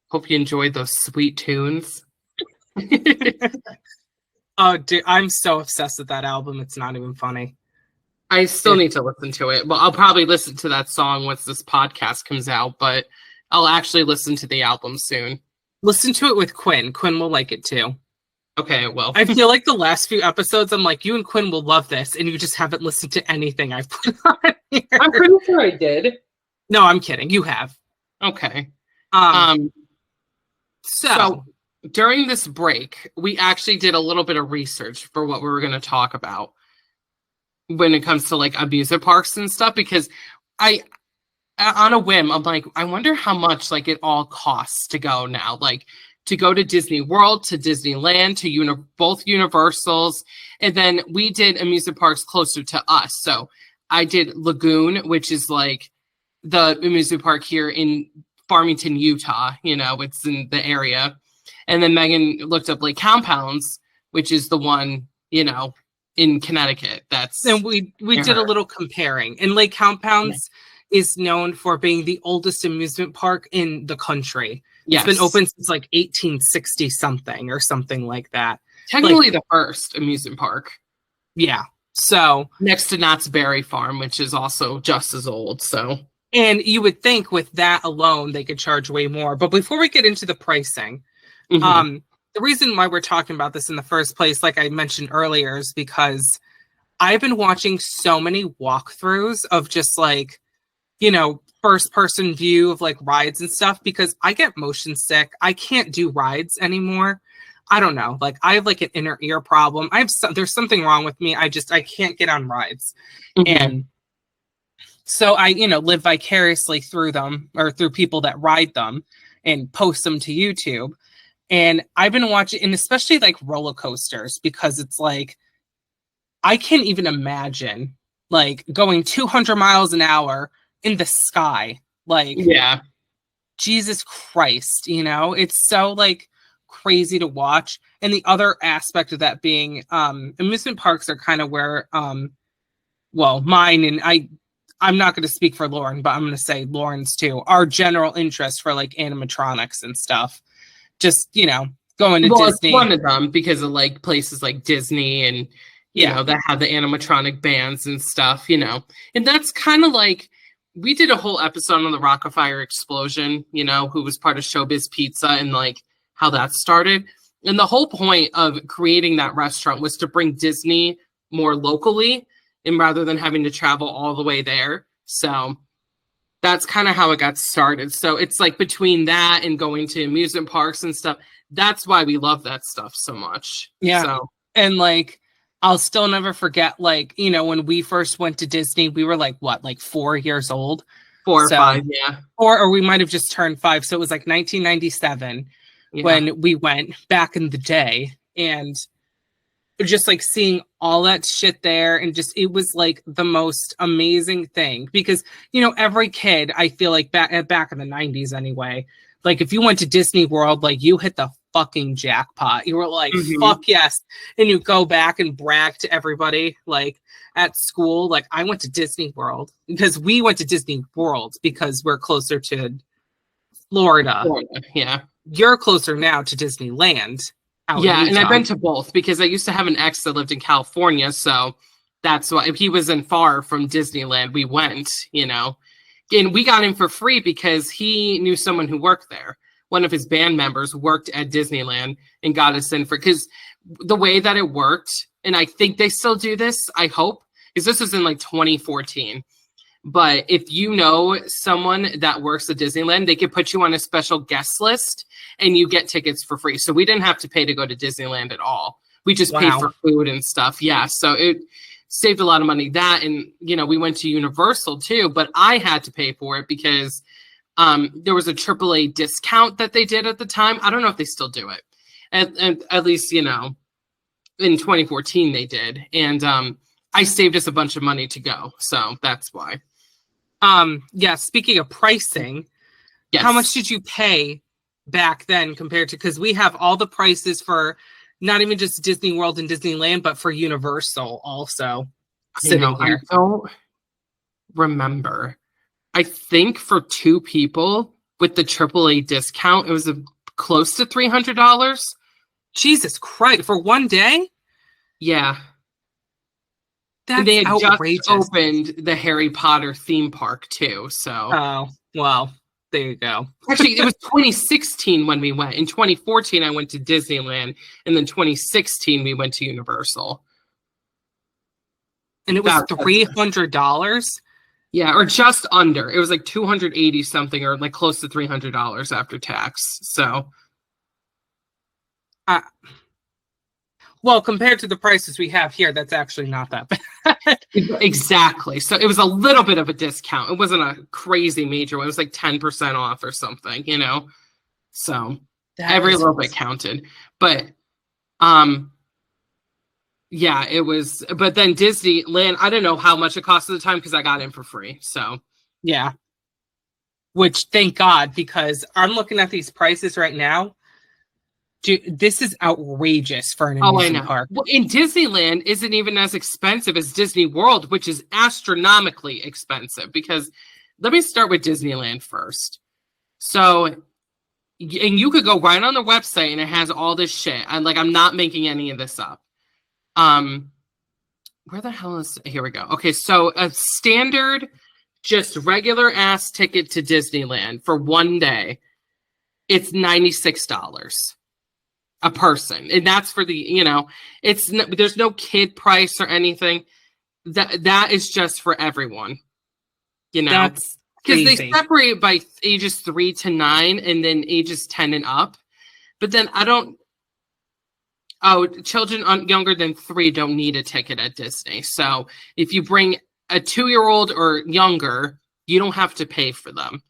Hope you enjoyed those sweet tunes. Oh, dude, I'm so obsessed with that album. It's not even funny. I still need to listen to it. Well, I'll probably listen to that song once this podcast comes out, but I'll actually listen to the album soon. Listen to it with Quinn. Quinn will like it too. Okay, well. I feel like the last few episodes, I'm like, you and Quinn will love this, and you just haven't listened to anything I've put on here. I'm pretty sure I did. No, I'm kidding. You have. Okay. So during this break, we actually did a little bit of research for what we were going to talk about when it comes to like amusement parks and stuff, because on a whim, I'm like, I wonder how much like it all costs to go now, like to go to Disney World, to Disneyland, to both Universals. And then we did amusement parks closer to us. So I did Lagoon, which is like the amusement park here in Farmington, Utah. You know, it's in the area. And then Megan looked up Lake Compounds, which is the one, you know, in Connecticut. And we did a little comparing. And Lake Compounds is known for being the oldest amusement park in the country. Yes. It's been open since like 1860 something or something like that. Technically like, the first amusement park. Yeah. So next to Knott's Berry Farm, which is also just as old. So, and you would think with that alone they could charge way more. But before we get into the pricing, the reason why we're talking about this in the first place, like I mentioned earlier, is because I've been watching so many walkthroughs of just like, you know, first person view of like rides and stuff, because I get motion sick. I can't do rides anymore. I don't know. Like I have like an inner ear problem. There's something wrong with me. I can't get on rides. And so I, you know, live vicariously through them, or through people that ride them and post them to YouTube. And I've been watching, and especially like roller coasters, because it's like, I can't even imagine like going 200 miles an hour in the sky. Like, yeah, Jesus Christ, you know, it's so like crazy to watch. And the other aspect of that being, amusement parks are kind of where, well, mine, and I'm not going to speak for Lauren, but I'm going to say Lauren's too, our general interest for like animatronics and stuff. Just, you know, going to Disney. It's one of them because of like places like Disney and, you know, that have the animatronic bands and stuff, you know. And that's kind of like, we did a whole episode on the Rockefeller explosion, you know, who was part of Showbiz Pizza and like how that started. And the whole point of creating that restaurant was to bring Disney more locally, and rather than having to travel all the way there. So that's kind of how it got started. So it's like between that and going to amusement parks and stuff, that's why we love that stuff so much. Yeah. So, and like, I'll still never forget, like, you know, when we first went to Disney, we were like, what, like 4 years old? 4 or 5, yeah. Or we might have just turned 5. So it was like 1997 when we went back in the day. And just like seeing all that shit there, and just, it was like the most amazing thing, because, you know, every kid, I feel like back in the 90s anyway, like if you went to Disney World, like you hit the fucking jackpot. You were like, fuck yes. And you go back and brag to everybody like at school, like I went to Disney World, because we went to Disney World because we're closer to Florida. Yeah. You're closer now to Disneyland. Yeah, and I've been to both because I used to have an ex that lived in California, so that's why, if he wasn't far from Disneyland, we went, you know. And we got him for free because he knew someone who worked there. One of his band members worked at Disneyland and got us in for, because the way that it worked, and I think they still do this, I hope, because this was in like 2014. But if you know someone that works at Disneyland, they could put you on a special guest list and you get tickets for free. So we didn't have to pay to go to Disneyland at all. We just paid for food and stuff. Yeah. So it saved a lot of money. That, and, you know, we went to Universal too, but I had to pay for it because there was a AAA discount that they did at the time. I don't know if they still do it. At least, you know, in 2014 they did. And I saved us a bunch of money to go. So that's why. Yeah, speaking of pricing, how much did you pay back then compared to, because we have all the prices for not even just Disney World and Disneyland, but for Universal also. I don't remember. I think for 2 people with the AAA discount, it was close to $300. Jesus Christ, for one day? Yeah. That's and they had outrageous. just opened the Harry Potter theme park too. So oh, well, there you go. Actually, it was 2016 when we went. In 2014, I went to Disneyland, and then 2016 we went to Universal. And it was $300. Yeah, or just under. It was like 280 something, or like close to $300 after tax. So, well, compared to the prices we have here, that's actually not that bad. Exactly. So it was a little bit of a discount. It wasn't a crazy major one. It was like 10% off or something, you know. So every little bit counted. But yeah, it was. But then Disneyland, I don't know how much it cost at the time because I got in for free. So yeah. Which, thank God, because I'm looking at these prices right now. Dude, this is outrageous for an amusement park. Well, in Disneyland isn't even as expensive as Disney World, which is astronomically expensive. Because let me start with Disneyland first. So, and you could go right on the website and it has all this shit. I'm not making any of this up. Where the hell is, here we go. Okay, so a standard, just regular ass ticket to Disneyland for one day, it's $96 a person. And that's for the, you know, there's no kid price or anything. That is just for everyone. You know, that's because they separate by ages 3 to 9 and then ages 10 and up. But then children younger than 3 don't need a ticket at Disney. So if you bring a 2-year-old or younger, you don't have to pay for them.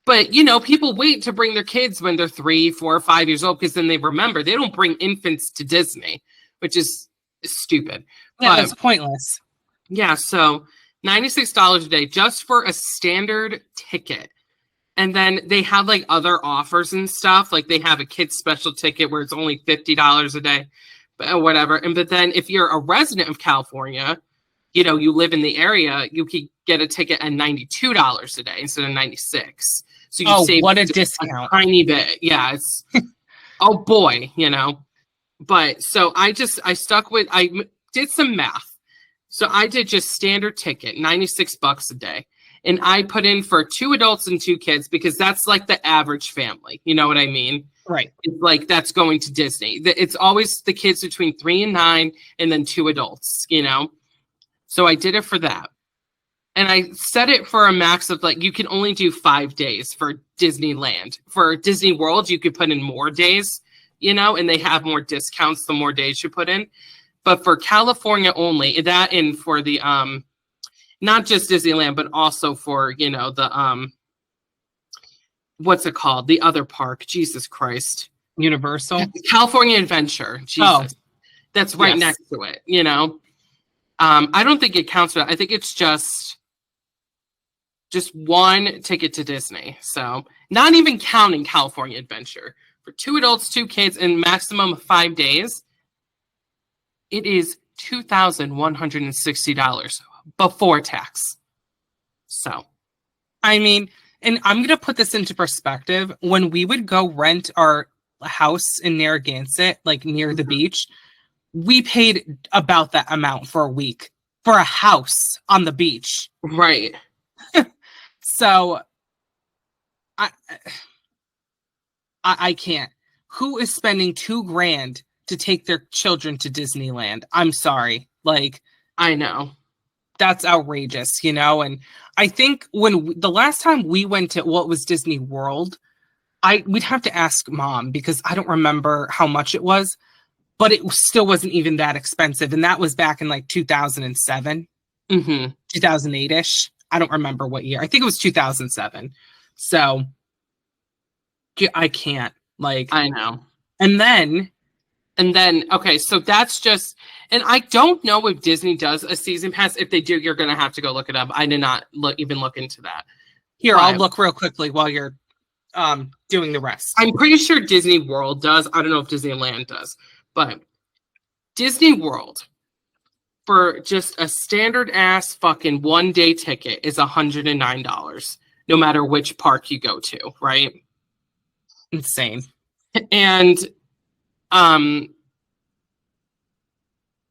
But, you know, people wait to bring their kids when they're 3, 4, or 5 years old because then they remember. They don't bring infants to Disney, which is stupid. Yeah, that's pointless. Yeah, so $96 a day just for a standard ticket. And then they have like other offers and stuff. Like they have a kids special ticket where it's only $50 a day, or whatever. But then if you're a resident of California, you know, you live in the area, you could get a ticket at $92 a day instead of $96. So you save what a discount. A tiny bit. Yeah, it's oh boy, you know. But so I did some math. So I did just standard ticket, $96 a day. And I put in for 2 adults and 2 kids because that's like the average family. You know what I mean? Right. It's like that's going to Disney. It's always the kids between 3 and 9 and then 2 adults, you know? So I did it for that. And I set it for a max of like, you can only do 5 days for Disneyland. For Disney World, you could put in more days, you know, and they have more discounts the more days you put in. But for California only, that and for the, not just Disneyland, but also for, you know, the, what's it called? The other park, Jesus Christ. Universal? California Adventure, Jesus. That's right next to it, you know. I don't think it counts for that. I think it's just one ticket to Disney. So not even counting California Adventure. For 2 adults, 2 kids, and maximum of 5 days, it is $2,160 before tax. So, I mean, and I'm going to put this into perspective. When we would go rent our house in Narragansett, like near the beach, we paid about that amount for a week for a house on the beach. Right. So I can't. Who is spending $2,000 to take their children to Disneyland? I'm sorry. Like, I know. That's outrageous, you know? And I think the last time we went to what was Disney World, we'd have to ask Mom because I don't remember how much it was, but it still wasn't even that expensive. And that was back in like 2007, 2008-ish. I don't remember what year. I think it was 2007. So I can't, like, I know. And then, okay, so that's just, and I don't know if Disney does a season pass. If they do, you're going to have to go look it up. I did not even look into that. Here, I'll look real quickly while you're doing the rest. I'm pretty sure Disney World does. I don't know if Disneyland does, but Disney World, for just a standard ass fucking 1-day ticket is $109, no matter which park you go to, right? Insane. And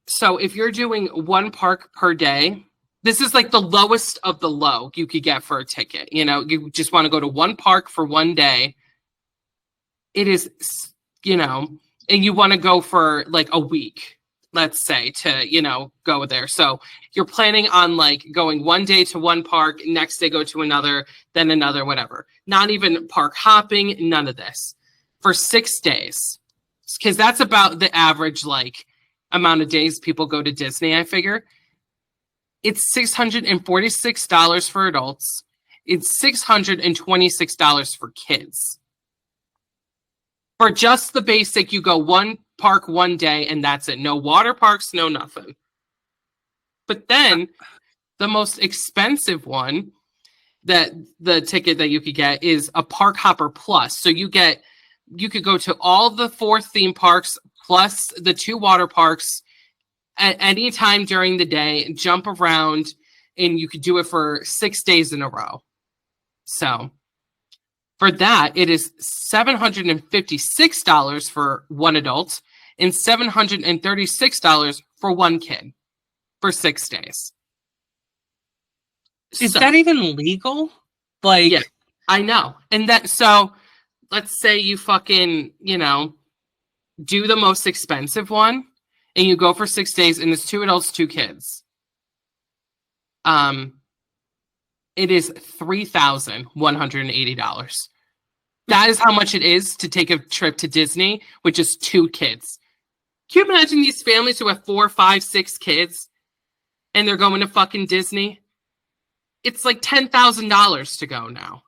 so if you're doing one park per day, this is like the lowest of the low you could get for a ticket. You know, you just want to go to one park for 1 day. It is, you know, and you want to go for like a week, let's say, to, you know, go there. So you're planning on like going 1 day to one park, next day go to another, then another, whatever. Not even park hopping, none of this. For 6 days. Because that's about the average like amount of days people go to Disney, I figure. It's $646 for adults. It's $626 for kids. For just the basic, you go one park 1 day and that's it. No water parks, no nothing. But then the most expensive one, that the ticket that you could get is a Park Hopper Plus. So you could go to all the 4 theme parks plus the 2 water parks at any time during the day, jump around, and you could do it for 6 days in a row. So for that, it is $756 for one adult and $736 for one kid for 6 days. Is that even legal? Like, yeah, I know. And that, so let's say you fucking, you know, do the most expensive one and you go for 6 days and it's 2 adults, 2 kids. It is $3,180. That is how much it is to take a trip to Disney with just 2 kids. Can you imagine these families who have 4, 5, 6 kids and they're going to fucking Disney? It's like $10,000 to go now.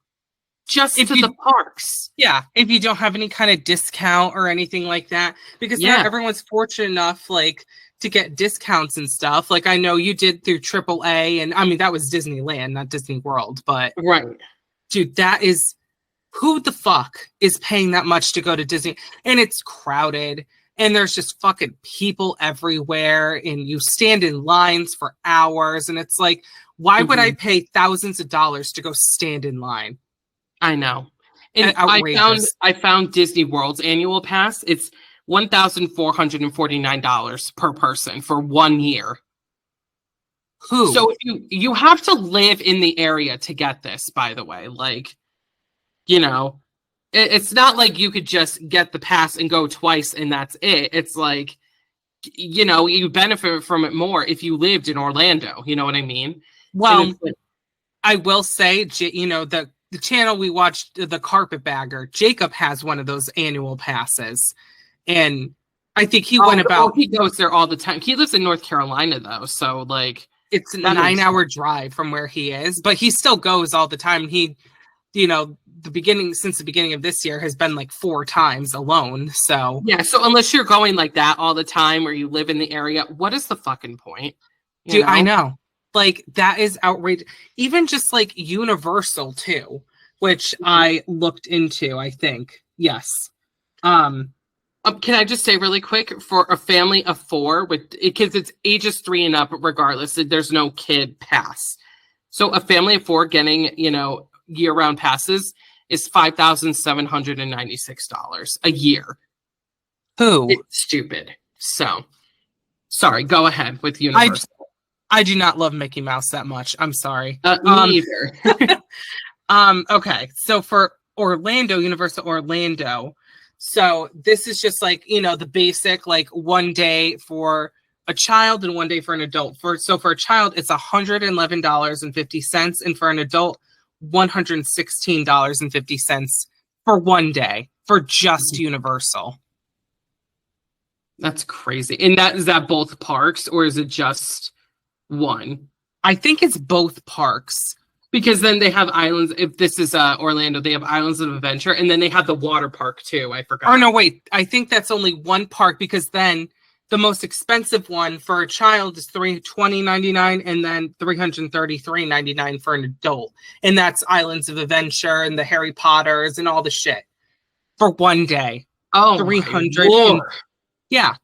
Just to the parks. Yeah, if you don't have any kind of discount or anything like that. Because not everyone's fortunate enough, like, to get discounts and stuff. Like, I know you did through AAA, and I mean, that was Disneyland, not Disney World. But, right, dude, that is... Who the fuck is paying that much to go to Disney? And it's crowded, and there's just fucking people everywhere, and you stand in lines for hours, and it's like, why would I pay thousands of dollars to go stand in line? I know. And I found Disney World's annual pass. It's $1,449 per person for 1 year. Who? So you have to live in the area to get this, by the way. Like, you know, it's not like you could just get the pass and go twice and that's it. It's like, you know, you benefit from it more if you lived in Orlando. You know what I mean? Well, I will say, you know, the channel we watched, the Carpetbagger, Jacob has one of those annual passes. And I think he went about... he goes there all the time. He lives in North Carolina, though. So, like... It's a 9-hour drive from where he is. But he still goes all the time. He, you know, since the beginning of this year has been like 4 times alone. So... Yeah, so unless you're going like that all the time or you live in the area, what is the fucking point? Dude, I know. Like, that is outrageous. Even just, like, Universal, too, which I looked into, I think. Yes. Can I just say really quick, for a family of 4, because it's ages 3 and up, regardless, there's no kid pass. So a family of 4 getting, you know, year-round passes is $5,796 a year. Who? It's stupid. So, sorry, go ahead with Universal. I do not love Mickey Mouse that much. I'm sorry. Me either. Okay. So for Orlando, Universal Orlando. So this is just like, you know, the basic, like 1 day for a child and 1 day for an adult. So for a child, it's $111.50. And for an adult, $116.50 for 1 day for just Universal. That's crazy. And is that both parks or is it just one? I think it's both parks, because then they have islands. If this is Orlando, they have Islands of Adventure, and then they have the water park too. I forgot. Oh no, wait! I think that's only one park, because then the most expensive one for a child is $320.99, and then $333.99 for an adult, and that's Islands of Adventure and the Harry Potters and all the shit for 1 day. Oh, $300. Yeah,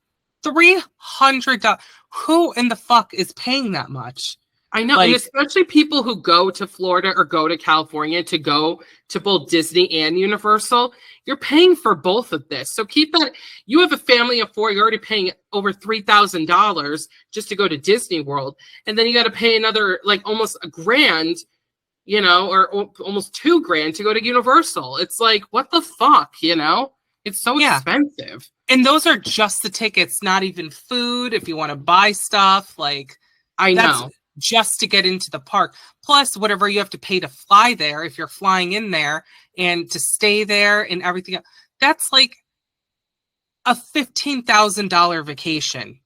$300. who in the fuck is paying that much? I know, and especially people who go to Florida or go to California to go to both Disney and Universal, you're paying for both of this. So keep that. You have a family of 4, you're already paying over $3,000 just to go to Disney World, and then you got to pay another like almost $1,000, you know, or almost $2,000 to go to Universal. It's like, what the fuck, you know? It's so expensive. And those are just the tickets, not even food. If you want to buy stuff, like I know. Just to get into the park, plus whatever you have to pay to fly there if you're flying in there and to stay there and everything. That's like a $15,000 vacation.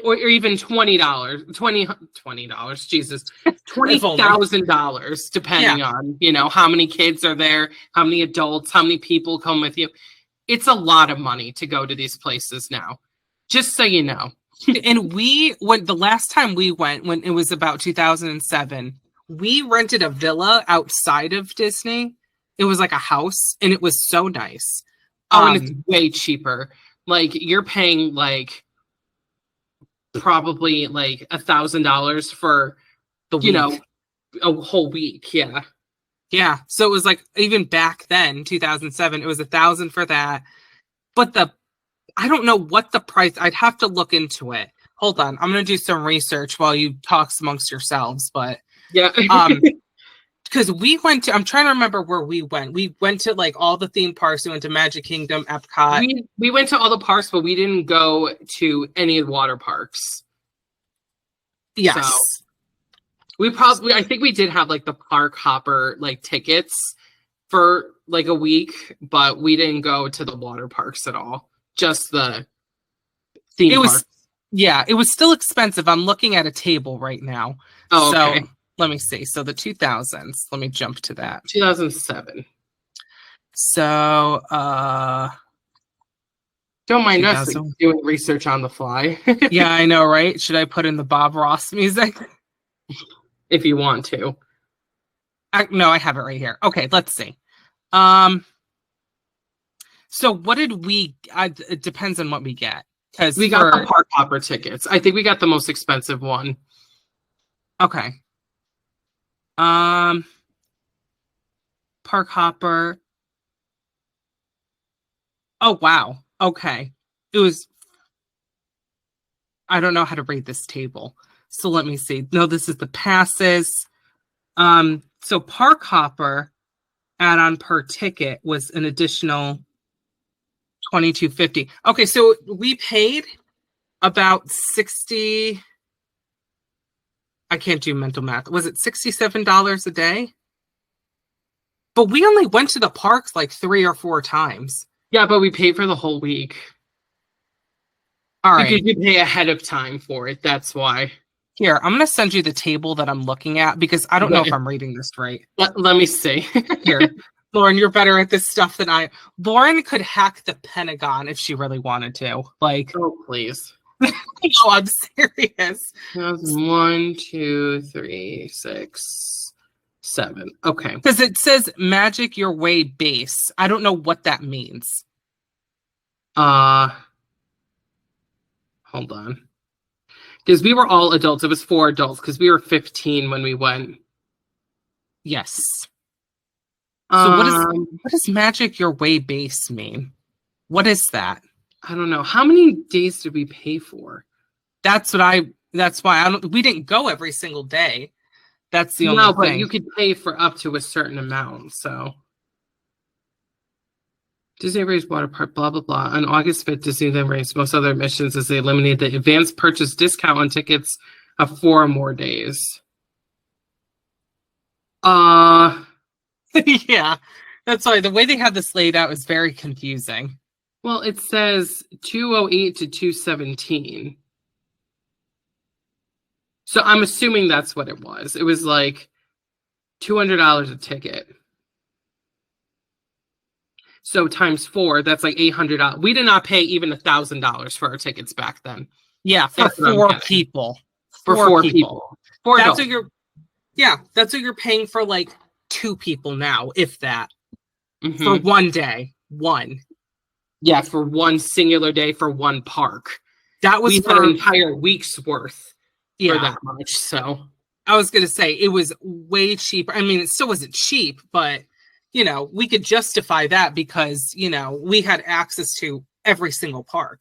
Or even $20, $20, Jesus, $20,000, depending on, you know, how many kids are there, how many adults, how many people come with you. It's a lot of money to go to these places now, just so you know. And when the last time we went, when it was about 2007, we rented a villa outside of Disney. It was like a house, and it was so nice. And it's way cheaper. Like you're paying like probably like $1,000 for the week. You know, a whole week. Yeah. Yeah. So it was like, even back then, 2007, it was $1,000 for that. But I don't know what the price. I'd have to look into it. Hold on. I'm going to do some research while you talk amongst yourselves. But yeah, because we went to, I'm trying to remember where we went. We went to like all the theme parks. We went to Magic Kingdom, Epcot. We went to all the parks, but we didn't go to any of the water parks. Yes. So I think we did have like the park hopper like tickets for like a week, but we didn't go to the water parks at all. Just the theme park. Yeah, it was still expensive. I'm looking at a table right now. Oh, okay. So let me see. So the 2000s. Let me jump to that. 2007. So, don't mind us doing research on the fly. Yeah, I know, right? Should I put in the Bob Ross music? If you want to. No, I have it right here. Okay, let's see. So what did we? It depends on what we get. Because we got the park hopper tickets. I think we got the most expensive one. Okay. Park hopper. Oh wow. Okay. It was. I don't know how to read this table. So let me see. No, this is the passes. So park hopper add-on per ticket was an additional $22.50. Okay, so we paid about 60. I can't do mental math. Was it $67 a day? But we only went to the parks like 3 or 4 times. Yeah, but we paid for the whole week. All right. Because you pay ahead of time for it. That's why. Here, I'm going to send you the table that I'm looking at because I don't know if I'm reading this right. Let me see. Here. Lauren, you're better at this stuff than I. Lauren could hack the Pentagon if she really wanted to. Like, oh, please. No, I'm serious. 1, 2, 3, 6, 7. Okay. Because it says Magic Your Way base. I don't know what that means. Hold on. Because we were all adults. It was 4 adults because we were 15 when we went. Yes. So what does Magic Your Way base mean? What is that? I don't know. How many days did we pay for? That's why we didn't go every single day. That's the only thing. No, but you could pay for up to a certain amount. So Disney raised water park, blah, blah, blah. On August 5th, Disney then raised most other admissions as they eliminated the advance purchase discount on tickets of 4 or more days. Yeah, that's why the way they have this laid out is very confusing. Well, it says 208 to 217. So I'm assuming that's what it was. It was like $200 a ticket. So times 4, that's like $800. We did not pay even $1,000 for our tickets back then. Yeah, for 4 people. For 4 people. 4 that's what you're. Yeah, that's what you're paying for, like 2 people now, if that, for one day. One. Yeah, for one singular day for one park. That was for an entire week's worth for that much. So I was going to say it was way cheaper. I mean, it still wasn't cheap, but we could justify that because, we had access to every single park.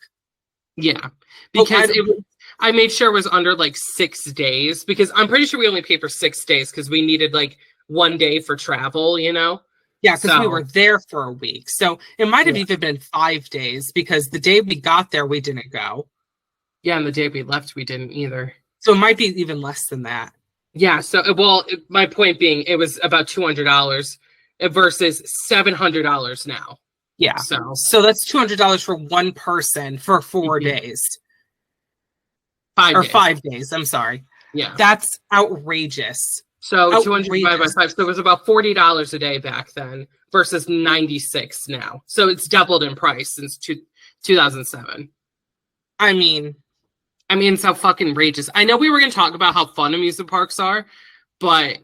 Yeah, because I made sure it was under like 6 days, because I'm pretty sure we only paid for 6 days because we needed like 1 day for travel, Yeah, because we were there for a week. So it might have even been 5 days, because the day we got there, we didn't go. Yeah, and the day we left, we didn't either. So it might be even less than that. Yeah, so, my point being, it was about $200 versus $700 now. Yeah. So that's $200 for one person for 4 days. 5 days. I'm sorry. Yeah. That's outrageous. So 200 divided by 5. So it was about $40 a day back then versus $96 now. So it's doubled in price since 2007. I mean, it's how fucking outrageous. I know we were going to talk about how fun amusement parks are, but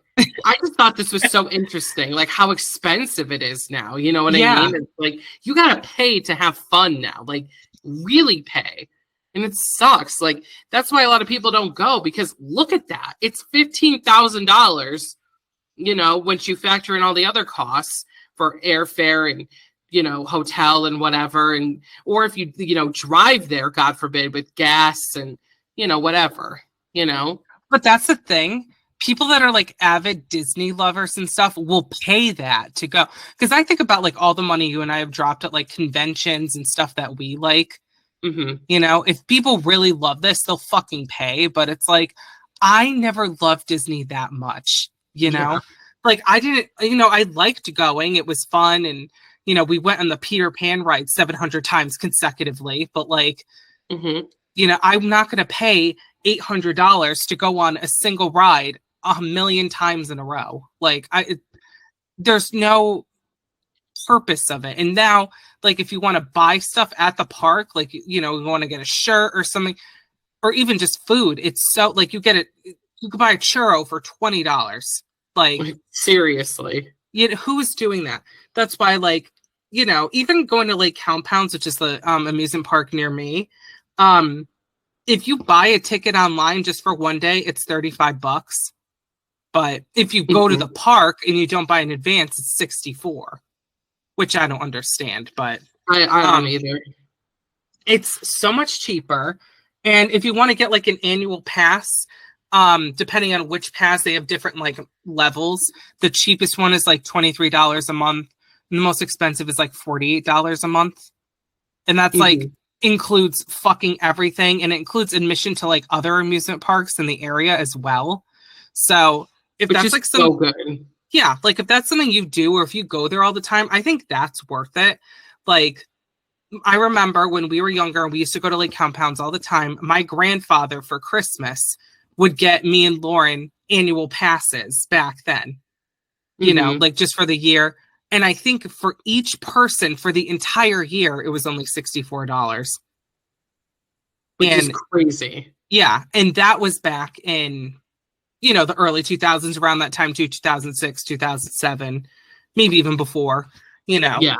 I just thought this was so interesting, like how expensive it is now. You know what I mean? It's like, you got to pay to have fun now, like really pay. And it sucks. Like, that's why a lot of people don't go, because look at that. It's $15,000, once you factor in all the other costs for airfare and, hotel and whatever. And, or if you, drive there, God forbid, with gas and, whatever, But that's the thing. People that are like avid Disney lovers and stuff will pay that to go. Because I think about like all the money you and I have dropped at like conventions and stuff that we like. Mm-hmm. If people really love this, they'll fucking pay. But it's like, I never loved Disney that much, Like, I didn't, I liked going. It was fun. And, we went on the Peter Pan ride 700 times consecutively. But like, I'm not going to pay $800 to go on a single ride 1,000,000 times in a row. Like, there's no purpose of it. And now, like, if you want to buy stuff at the park, like, you want to get a shirt or something, or even just food, it's so, like, you can buy a churro for $20. Like, seriously, who's doing that? That's why, like, even going to Lake Compounds, which is the amusement park near me, if you buy a ticket online just for 1 day, it's $35. But if you go to the park and you don't buy in advance, it's $64, which I don't understand. But I don't either. It's so much cheaper. And if you want to get like an annual pass, depending on which pass, they have different like levels. The cheapest one is like $23 a month. And the most expensive is like $48 a month. And that's like includes fucking everything, and it includes admission to like other amusement parks in the area as well. So if that's like so good. Yeah, like if that's something you do, or if you go there all the time, I think that's worth it. Like, I remember when we were younger and we used to go to Lake Compounds all the time, my grandfather for Christmas would get me and Lauren annual passes back then, like just for the year. And I think for each person for the entire year, it was only $64. Which is crazy. Yeah. And that was back in, the early 2000s, around that time too, 2006, 2007, maybe even before, Yeah.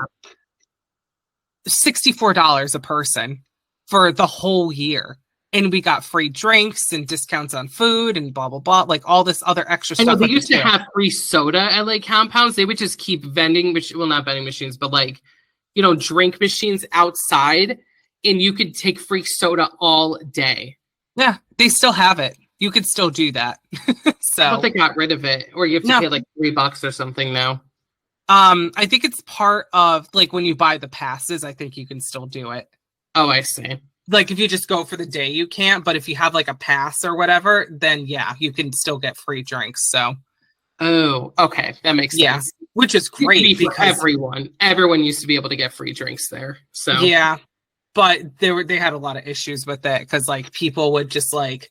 $64 a person for the whole year. And we got free drinks and discounts on food and blah, blah, blah. Like all this other extra stuff. I know they used to have free soda at Lake Compounds. They would just keep vending, not vending machines, but like, drink machines outside. And you could take free soda all day. Yeah, they still have it. You could still do that. So I thought they got rid of it. Or you have to pay like $3 or something now. I think it's part of like when you buy the passes, I think you can still do it. Oh, I see. Like if you just go for the day, you can't. But if you have like a pass or whatever, then yeah, you can still get free drinks. So. Oh, okay. That makes sense. Yeah, which is great because everyone used to be able to get free drinks there. So yeah, but they had a lot of issues with it because like people would just like,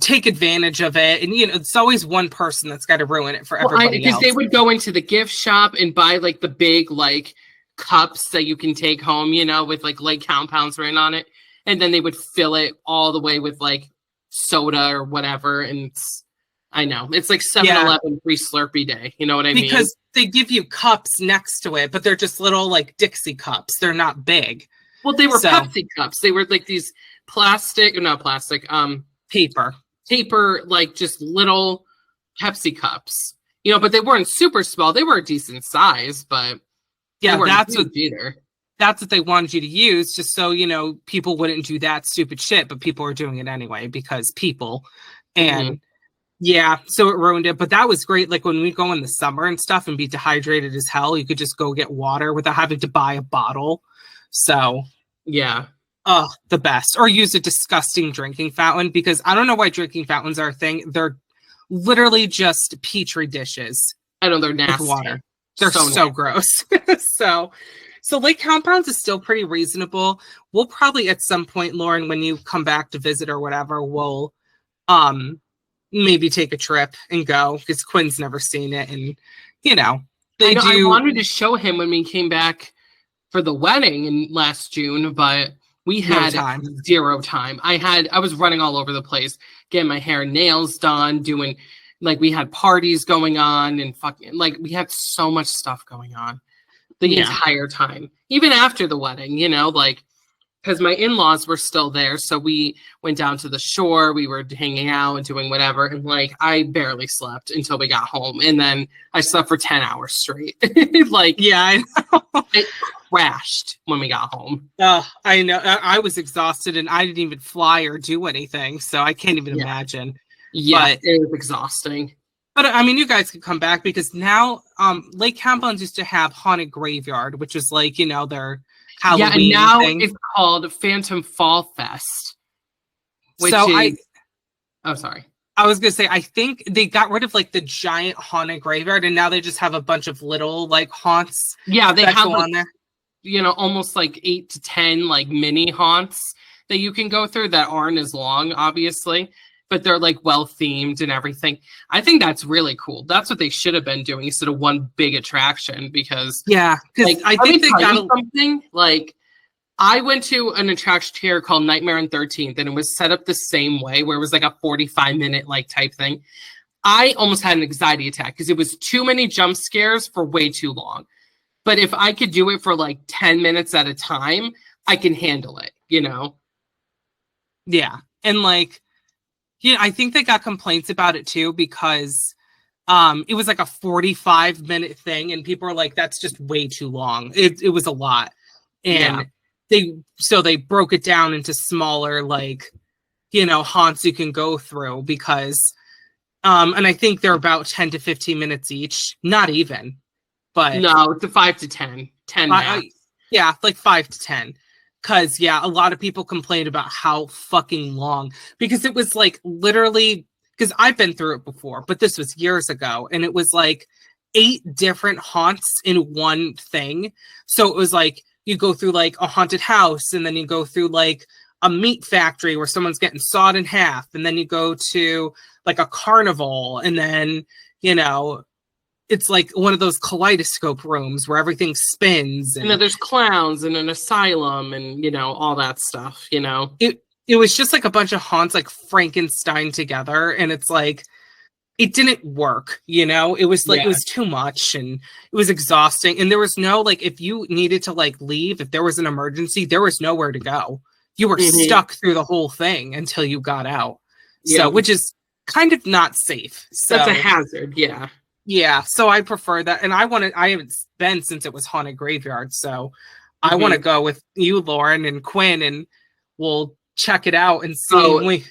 take advantage of it. And, it's always one person that's got to ruin it for everybody else. Because they would go into the gift shop and buy like the big, like, cups that you can take home, with like Lake Compounds written on it. And then they would fill it all the way with like soda or whatever. And I know it's like 7-Eleven free Slurpee day. You know what I mean? Because they give you cups next to it, but they're just little like Dixie cups. They're not big. Well, they were Pepsi cups. They were like these paper, like just little Pepsi cups, but they weren't super small. They were a decent size, but yeah, that's what either. That's what they wanted you to use, just so, people wouldn't do that stupid shit, but people are doing it anyway because people. And yeah, so it ruined it. But that was great. Like when we go in the summer and stuff and be dehydrated as hell, you could just go get water without having to buy a bottle. So yeah. Oh, the best. Or use a disgusting drinking fountain, because I don't know why drinking fountains are a thing. They're literally just petri dishes. I know, they're nasty. With water. They're so gross. So Lake Compounds is still pretty reasonable. We'll probably at some point, Lauren, when you come back to visit or whatever, we'll maybe take a trip and go, because Quinn's never seen it. And, I wanted to show him when we came back for the wedding in last June, but we had zero time. I was running all over the place, getting my hair and nails done, doing, like, we had parties going on and we had so much stuff going on the entire time, even after the wedding, because my in-laws were still there. So we went down to the shore, we were hanging out and doing whatever. And I barely slept until we got home. And then I slept for 10 hours straight. I know. It crashed when we got home. I know. I was exhausted and I didn't even fly or do anything. So I can't even imagine. Yeah, but it was exhausting. But I mean, you guys could come back, because now Lake Compounds used to have Haunted Graveyard, which is their Halloween and now thing. It's called Phantom Fall Fest. Sorry. I was gonna say, I think they got rid of the giant haunted graveyard, and now they just have a bunch of little haunts. Yeah, they have on there. Almost 8 to 10 mini haunts that you can go through that aren't as long, obviously, but they're well themed and everything. I think that's really cool. That's what they should have been doing instead of one big attraction, because I think they got something. I went to an attraction here called Nightmare on 13th, and it was set up the same way, where it was a 45-minute type thing. I almost had an anxiety attack because it was too many jump scares for way too long. But if I could do it for 10 minutes at a time, I can handle it, Yeah. And I think they got complaints about it too, because it was a 45-minute thing, and people are that's just way too long. It was a lot. And they broke it down into smaller haunts you can go through, because and I think they're about 10 to 15 minutes each. Not even. But no, it's 5 to 10. 10 max. 5 to 10. Because, a lot of people complained about how fucking long. Because it was literally, because I've been through it before, but this was years ago. And it was 8 different haunts in one thing. So it was you go through a haunted house, and then you go through a meat factory where someone's getting sawed in half. And then you go to a carnival, and then, it's one of those kaleidoscope rooms where everything spins. And then there's clowns and an asylum and, all that stuff, It was just a bunch of haunts Frankenstein together. And it's it didn't work, It was it was too much, and it was exhausting. And there was no, if you needed to leave, if there was an emergency, there was nowhere to go. You were stuck through the whole thing until you got out. So, which is kind of not safe. So that's a hazard. Yeah. Yeah, so I prefer that, and I haven't been since it was Haunted Graveyard, so I want to go with you, Lauren, and Quinn, and we'll check it out and see.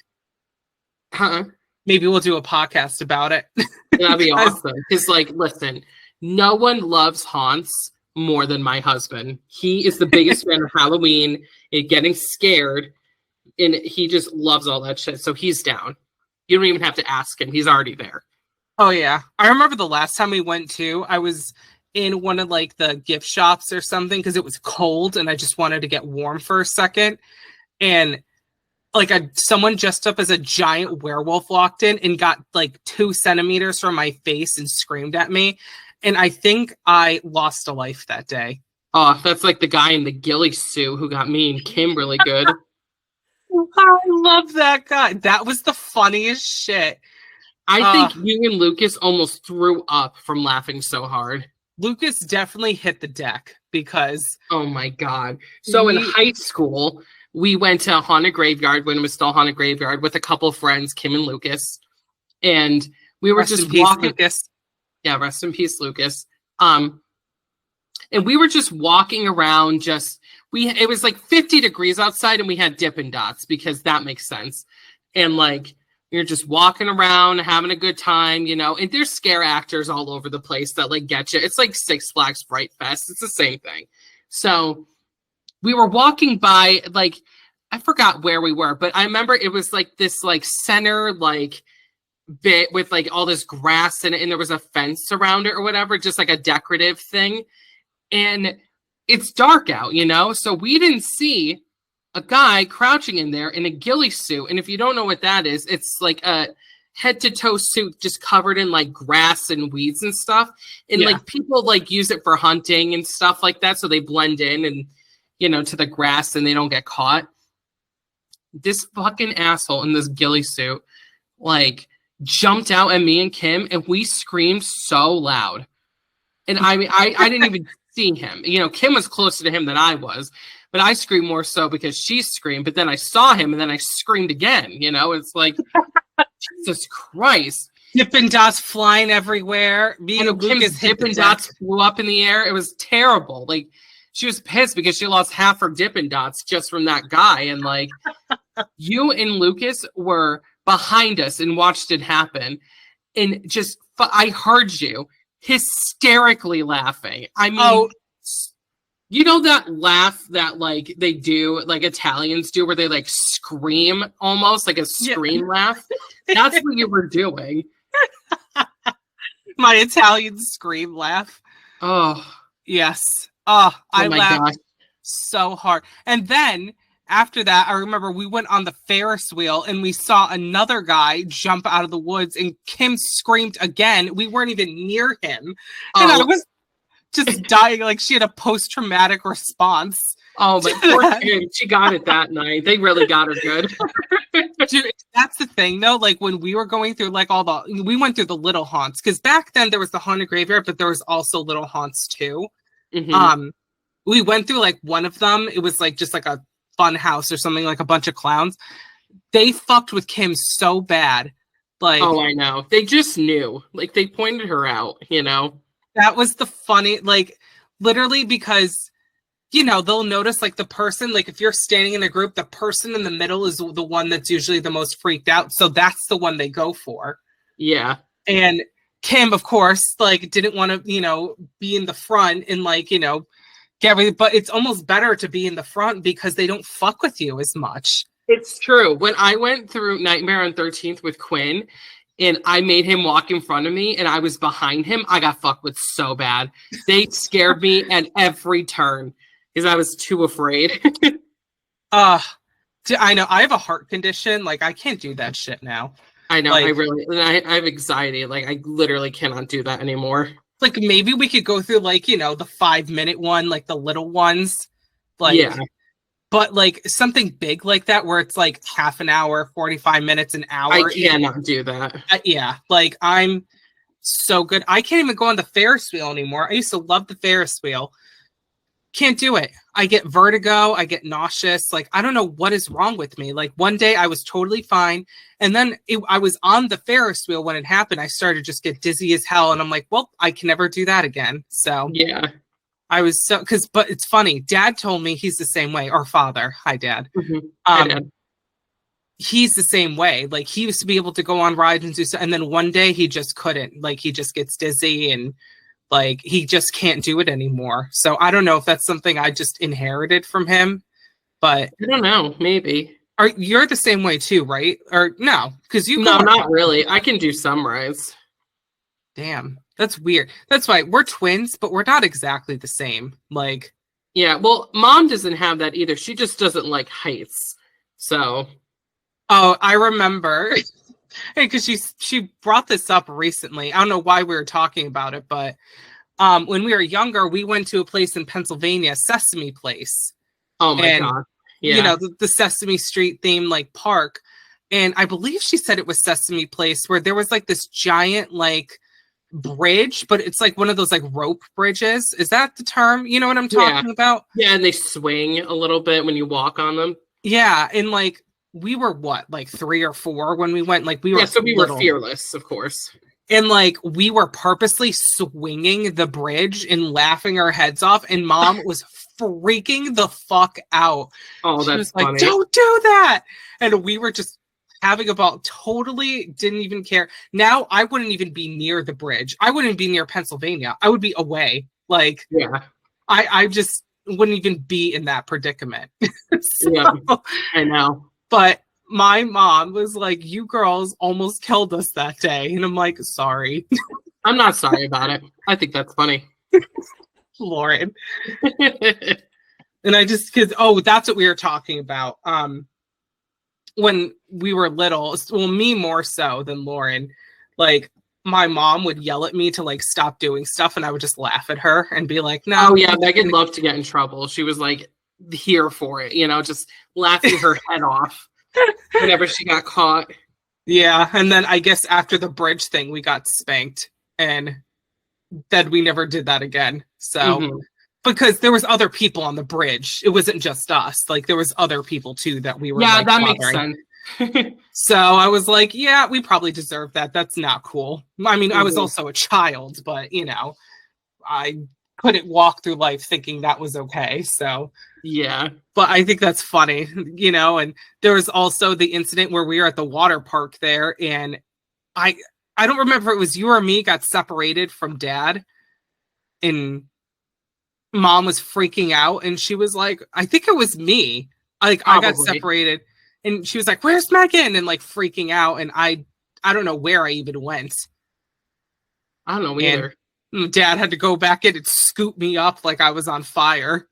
Maybe we'll do a podcast about it. That'd be awesome. Because, listen, no one loves haunts more than my husband. He is the biggest fan of Halloween and getting scared, and he just loves all that shit, so he's down. You don't even have to ask him. He's already there. Oh, yeah. I remember the last time we went to, I was in one of the gift shops or something, because it was cold and I just wanted to get warm for a second. And someone dressed up as a giant werewolf walked in and got 2 centimeters from my face and screamed at me. And I think I lost a life that day. Oh, that's the guy in the ghillie suit who got me and Kim really good. I love that guy. That was the funniest shit. I think you and Lucas almost threw up from laughing so hard. Lucas definitely hit the deck, because... Oh my God. So in high school, we went to a haunted graveyard when it was still a haunted graveyard with a couple of friends, Kim and Lucas. And we were Rest just in peace, walking. Lucas. Yeah, rest in peace, Lucas. And we were just walking around, it was like 50 degrees outside and we had Dippin' Dots because that makes sense. And like, you're just walking around, having a good time, you know, and there's scare actors all over the place that like get you. It's like Six Flags Fright Fest. It's the same thing. So we were walking by, like, I forgot where we were, but I remember it was like this like center, like bit with like all this grass in it, and there was a fence around it or whatever, just like a decorative thing. And it's dark out, you know, so we didn't see a guy crouching in there in a ghillie suit. And if you don't know what that is, it's like a head to toe suit just covered in like grass and weeds and stuff. And like people like use it for hunting and stuff like that. So they blend in and, you know, to the grass and they don't get caught. This fucking asshole in this ghillie suit, like, jumped out at me and Kim, and we screamed so loud. And I mean, I didn't even see him. You know, Kim was closer to him than I was, but I screamed more so because she screamed. But then I saw him, and then I screamed again. You know, it's like, Jesus Christ. Dippin' Dots flying everywhere. Me and Lucas, Dippin' Dots flew up in the air. It was terrible. Like, she was pissed because she lost half her Dippin' Dots just from that guy. And like, you and Lucas were behind us and watched it happen. And just, I heard you hysterically laughing. I mean, you know that laugh that like they do, like Italians do, where they like scream almost like a scream laugh? That's what you were doing. My Italian scream laugh. Oh, yes. Oh, I laughed gosh. so hard. And then after that, I remember we went on the Ferris wheel and we saw another guy jump out of the woods, and Kim screamed again. We weren't even near him. And I was just dying. Like, she had a post-traumatic response. Oh, but poor Kim, she got it that night. They really got her good. Dude, that's the thing, though. Like, when we were going through, like, we went through the little haunts. Because back then, there was the haunted graveyard, but there was also little haunts, too. Mm-hmm. We went through, like, one of them. It was, like, just, like, a fun house or something, like a bunch of clowns. They fucked with Kim so bad. Like, oh, I know. They just knew. Like, they pointed her out, you know? That was the funny, like, literally, because, you know, they'll notice, like, the person, like, if you're standing in a group, the person in the middle is the one that's usually the most freaked out. So that's the one they go for. Yeah. And Kim, of course, like, didn't want to, you know, be in the front and, like, you know, but it's almost better to be in the front because they don't fuck with you as much. It's true. When I went through Nightmare on 13th with Quinn and I made him walk in front of me and I was behind him, I got fucked with so bad. They scared me at every turn because I was too afraid. I know. I have a heart condition. Like, I can't do that shit now. I know. Like, I have anxiety. Like, I literally cannot do that anymore. Like, maybe we could go through, like, you know, the 5-minute one, like the little ones. Like, yeah. But, like, something big like that where it's, like, half an hour, 45 minutes, an hour. I cannot do that. Yeah. Like, I'm so good. I can't even go on the Ferris wheel anymore. I used to love the Ferris wheel. Can't do it. I get vertigo. I get nauseous. Like, I don't know what is wrong with me. Like, one day I was totally fine. And then I was on the Ferris wheel when it happened. I started to just get dizzy as hell. And I'm like, well, I can never do that again. So yeah, I was but it's funny. Dad told me he's the same way. Or father. Hi, Dad. Mm-hmm. Hi, Dad. He's the same way. Like, he used to be able to go on rides and do so. And then one day he just couldn't. Like, he just gets dizzy and like, he just can't do it anymore. So I don't know if that's something I just inherited from him, but I don't know. Maybe. You're the same way too, right? Or no? Because No, not really. I can do some rides. Damn, that's weird. That's why we're twins, but we're not exactly the same. Like, yeah. Well, Mom doesn't have that either. She just doesn't like heights. So. Oh, I remember. Because she brought this up recently. I don't know why we were talking about it, but when we were younger, we went to a place in Pennsylvania, Sesame Place. Oh my God. Yeah. You know, the Sesame Street themed like park. And I believe she said it was Sesame Place where there was like this giant like bridge, but it's like one of those like rope bridges. Is that the term? You know what I'm talking about? Yeah, and they swing a little bit when you walk on them. Yeah, and like we were what, like 3 or 4 when we went. Like we were so we little. were fearless, of course. And like we were purposely swinging the bridge and laughing our heads off, and Mom was freaking the fuck out. Oh, she that's was funny. like, "Don't do that!" And we were just having a ball. Totally didn't even care. Now I wouldn't even be near the bridge. I wouldn't be near Pennsylvania. I would be away. Like, yeah, I just wouldn't even be in that predicament. So, yeah, I know. But my mom was like, "You girls almost killed us that day." And I'm like, "Sorry." I'm not sorry about it. I think that's funny. Lauren. And I just, because, that's what we were talking about. When we were little, well, me more so than Lauren, like my mom would yell at me to like stop doing stuff, and I would just laugh at her and be like, "No." Oh yeah, Megan loved to get in trouble. She was like here for it, just laughing her head off whenever she got caught. Yeah, and then I guess after the bridge thing, we got spanked, and then we never did that again. So, because there was other people on the bridge, it wasn't just us. Like there was other people too that we were. Yeah, like, that bothering. makes sense. So I was like, yeah, we probably deserve that. That's not cool. I mean, I was also a child, but I couldn't walk through life thinking that was okay. So yeah, but I think that's funny, and there was also the incident where we were at the water park there, and I don't remember if it was you or me got separated from Dad, and Mom was freaking out, and she was like, I think it was me. Like I got separated, and she was like, "Where's Megan?" and like freaking out, and I don't know where I even went. I don't know either. And Dad had to go back in and scoop me up like I was on fire.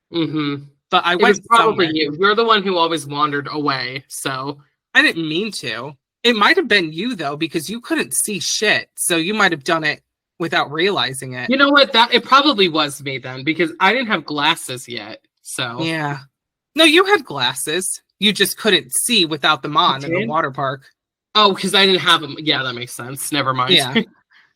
But I went probably somewhere. you. You're the one who always wandered away, so I didn't mean to. It might have been you though, because you couldn't see shit, so you might have done it without realizing it. You know what? It probably was me then, because I didn't have glasses yet. So yeah, no, you had glasses. You just couldn't see without them on in the water park. Oh, because I didn't have them. Yeah, that makes sense. Never mind. Yeah,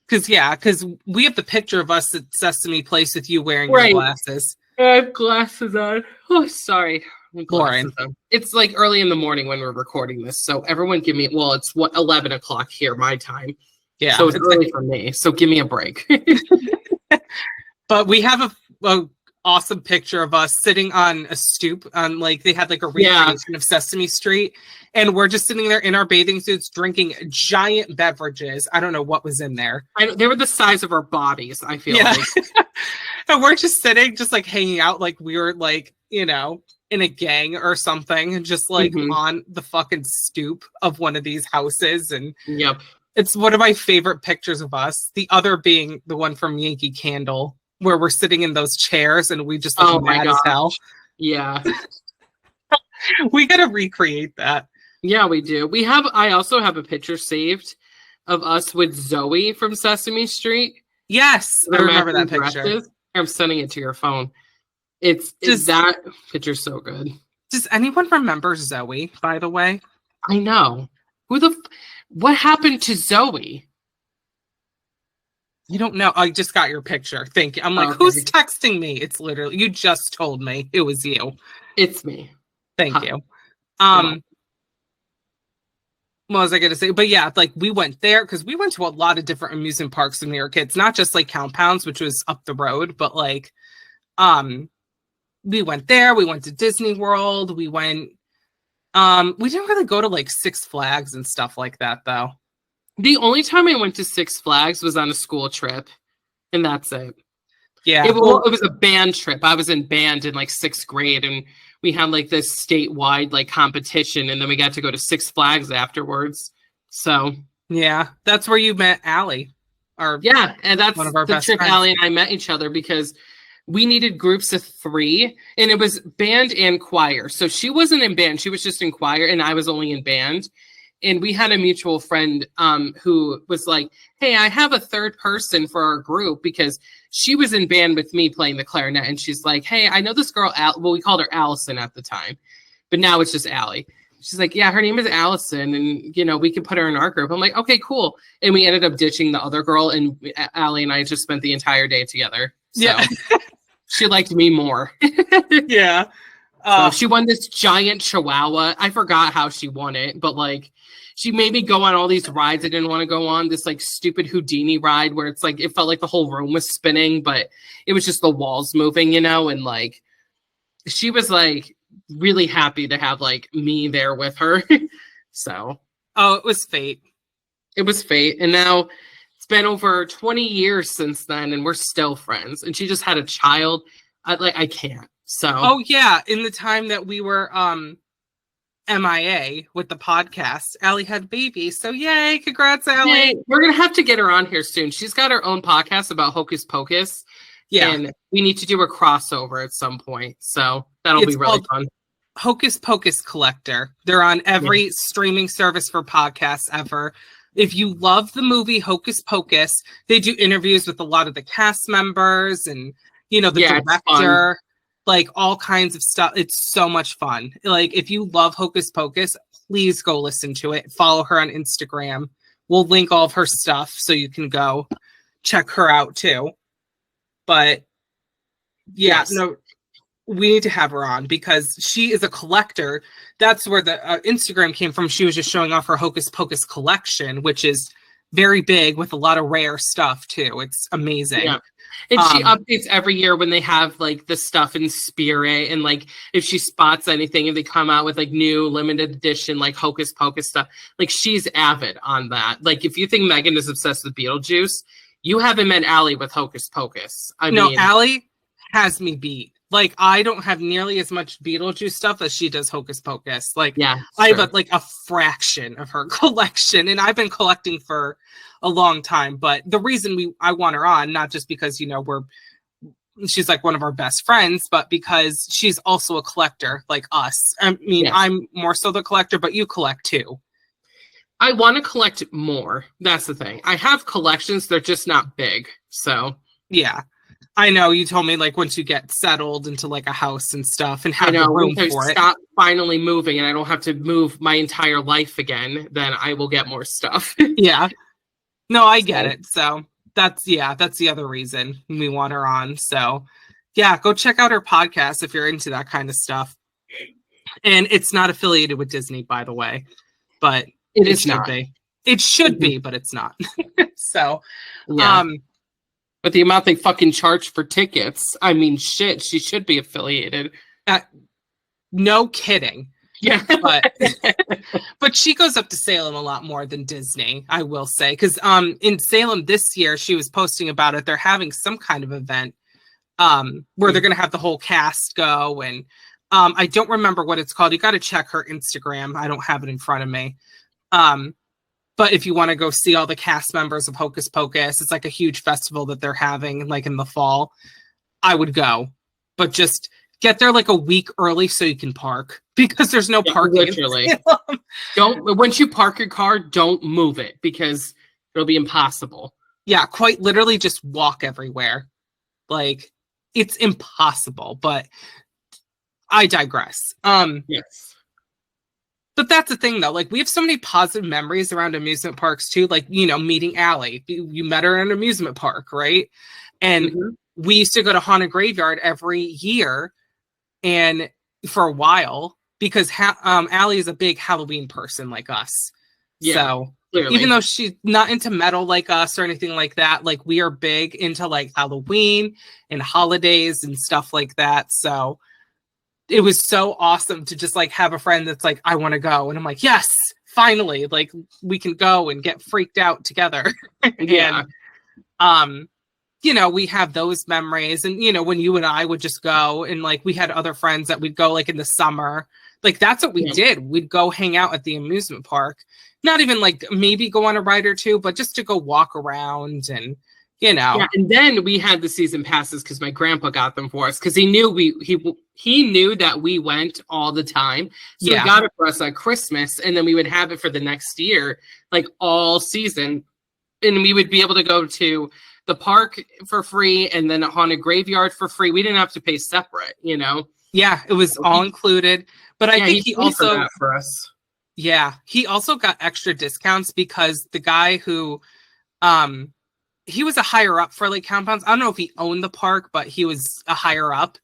because we have the picture of us at Sesame Place with you wearing your glasses. I have glasses on. Oh, sorry. Lauren. It's like early in the morning when we're recording this, so everyone give me, well, it's 11 o'clock here, my time. Yeah. So it's early for me, so give me a break. But we have a awesome picture of us sitting on a stoop on, like, they had like a recreation of Sesame Street, and we're just sitting there in our bathing suits drinking giant beverages. I don't know what was in there. They were the size of our bodies, I feel like. And we're just sitting, just like hanging out like we were like, in a gang or something, and just like on the fucking stoop of one of these houses. And it's one of my favorite pictures of us. The other being the one from Yankee Candle, where we're sitting in those chairs and we just look mad as hell. Yeah. We gotta recreate that. Yeah, we do. I also have a picture saved of us with Zoe from Sesame Street. Yes, I remember that picture. I'm sending it to your phone. That picture's so good. Does anyone remember Zoe, by the way? I know. What happened to Zoe? You don't know. I just got your picture. Thank you. I'm like, who's texting me? It's literally, you just told me it was you. It's me. Thank you. What was I going to say? But yeah, like we went there because we went to a lot of different amusement parks when we were kids, not just like Count Pounds, which was up the road, but like, we went there. We went to Disney World. We went, we didn't really go to like Six Flags and stuff like that though. The only time I went to Six Flags was on a school trip, and that's it. Yeah. It was a band trip. I was in band in like 6th grade, and we had like this statewide like competition, and then we got to go to Six Flags afterwards. So yeah, that's where you met Allie. And that's one of our best trip. Friends. Allie and I met each other because we needed groups of 3, and it was band and choir. So she wasn't in band; she was just in choir, and I was only in band. And we had a mutual friend who was like, "Hey, I have a third person for our group," because she was in band with me playing the clarinet. And she's like, "Hey, I know this girl." Well, we called her Allison at the time, but now it's just Allie. She's like, "Yeah, her name is Allison, and we can put her in our group." I'm like, "Okay, cool." And we ended up ditching the other girl, and Allie and I just spent the entire day together. So she liked me more. Yeah. So she won this giant chihuahua. I forgot how she won it, but like she made me go on all these rides I didn't want to go on. This like stupid Houdini ride where it's like it felt like the whole room was spinning, but it was just the walls moving, you know, and like she was like really happy to have like me there with her. So it was fate. It was fate. And now it's been over 20 years since then and we're still friends. And she just had a child. I can't. So oh yeah, in the time that we were MIA with the podcast, Allie had a baby. So yay, congrats, Allie. Yay. We're gonna have to get her on here soon. She's got her own podcast about Hocus Pocus. Yeah. And we need to do a crossover at some point. So that'll be really fun. Hocus Pocus Collector. They're on every streaming service for podcasts ever. If you love the movie Hocus Pocus, they do interviews with a lot of the cast members and, you know, the director, like all kinds of stuff. It's so much fun. Like, if you love Hocus Pocus, please go listen to it. Follow her on Instagram. We'll link all of her stuff so you can go check her out too. But yeah, no, we need to have her on because she is a collector. That's where the Instagram came from. She was just showing off her Hocus Pocus collection, which is very big with a lot of rare stuff too. It's amazing. Yeah. And she updates every year when they have like the stuff in spirit and like if she spots anything and they come out with like new limited edition like Hocus Pocus stuff. Like she's avid on that. Like if you think Megan is obsessed with Beetlejuice, you haven't met Allie with Hocus Pocus. I mean, Allie has me beat. Like, I don't have nearly as much Beetlejuice stuff as she does Hocus Pocus. Like, yeah, I have a fraction of her collection, and I've been collecting for a long time. But the reason I want her on, not just because, you know, she's like one of our best friends, but because she's also a collector like us. I mean, I'm more so the collector, but you collect too. I want to collect more. That's the thing. I have collections. They're just not big. So, yeah. I know you told me like once you get settled into like a house and stuff and have the room for it. Stop finally moving and I don't have to move my entire life again, then I will get more stuff. Yeah. No, I get it. So that's the other reason we want her on. So yeah, go check out her podcast if you're into that kind of stuff. And it's not affiliated with Disney, by the way, but it should be. It should be, but it's not. So, yeah. But the amount they fucking charge for tickets, I mean, shit, she should be affiliated. No kidding. Yeah. But she goes up to Salem a lot more than Disney, I will say. Because in Salem this year, she was posting about it. They're having some kind of event where they're going to have the whole cast go. And I don't remember what it's called. You got to check her Instagram. I don't have it in front of me. But if you want to go see all the cast members of Hocus Pocus, it's like a huge festival that they're having like in the fall. I would go, but just get there like a week early so you can park because there's no parking. Literally. Once you park your car, don't move it because it'll be impossible. Yeah, quite literally just walk everywhere. Like it's impossible, but I digress. Yes. But that's the thing, though. Like, we have so many positive memories around amusement parks, too. Like, you know, meeting Allie. You met her at an amusement park, right? And we used to go to Haunted Graveyard every year and for a while because Allie is a big Halloween person like us. Yeah, so clearly. Even though she's not into metal like us or anything like that, like, we are big into, like, Halloween and holidays and stuff like that. So it was so awesome to just like have a friend that's like, I want to go. And I'm like, yes, finally, like we can go and get freaked out together. Yeah. And, you know, we have those memories and, you know, when you and I would just go and like, we had other friends that would go like in the summer, like that's what we did. We'd go hang out at the amusement park, not even like maybe go on a ride or two, but just to go walk around and, you know. Yeah, and then we had the season passes because my grandpa got them for us because he knew he knew that we went all the time. So he got it for us at Christmas, and then we would have it for the next year, like all season. And we would be able to go to the park for free and then a Haunted Graveyard for free. We didn't have to pay separate, you know? Yeah, it was all included. But I think he also for us. Yeah, he also got extra discounts because the guy who he was a higher up for like compounds. I don't know if he owned the park, but he was a higher up.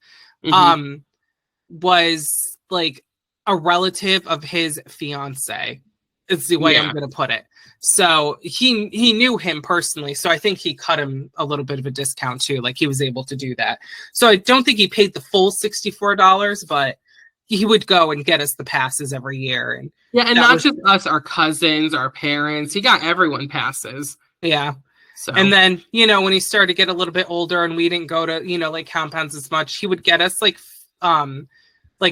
was like a relative of his fiance. It's the way I'm going to put it. So he knew him personally. So I think he cut him a little bit of a discount too. Like he was able to do that. So I don't think he paid the full $64, but he would go and get us the passes every year. And yeah, and not just us, our cousins, our parents. He got everyone passes. Yeah. So. And then, you know, when he started to get a little bit older and we didn't go to, you know, like compounds as much, he would get us like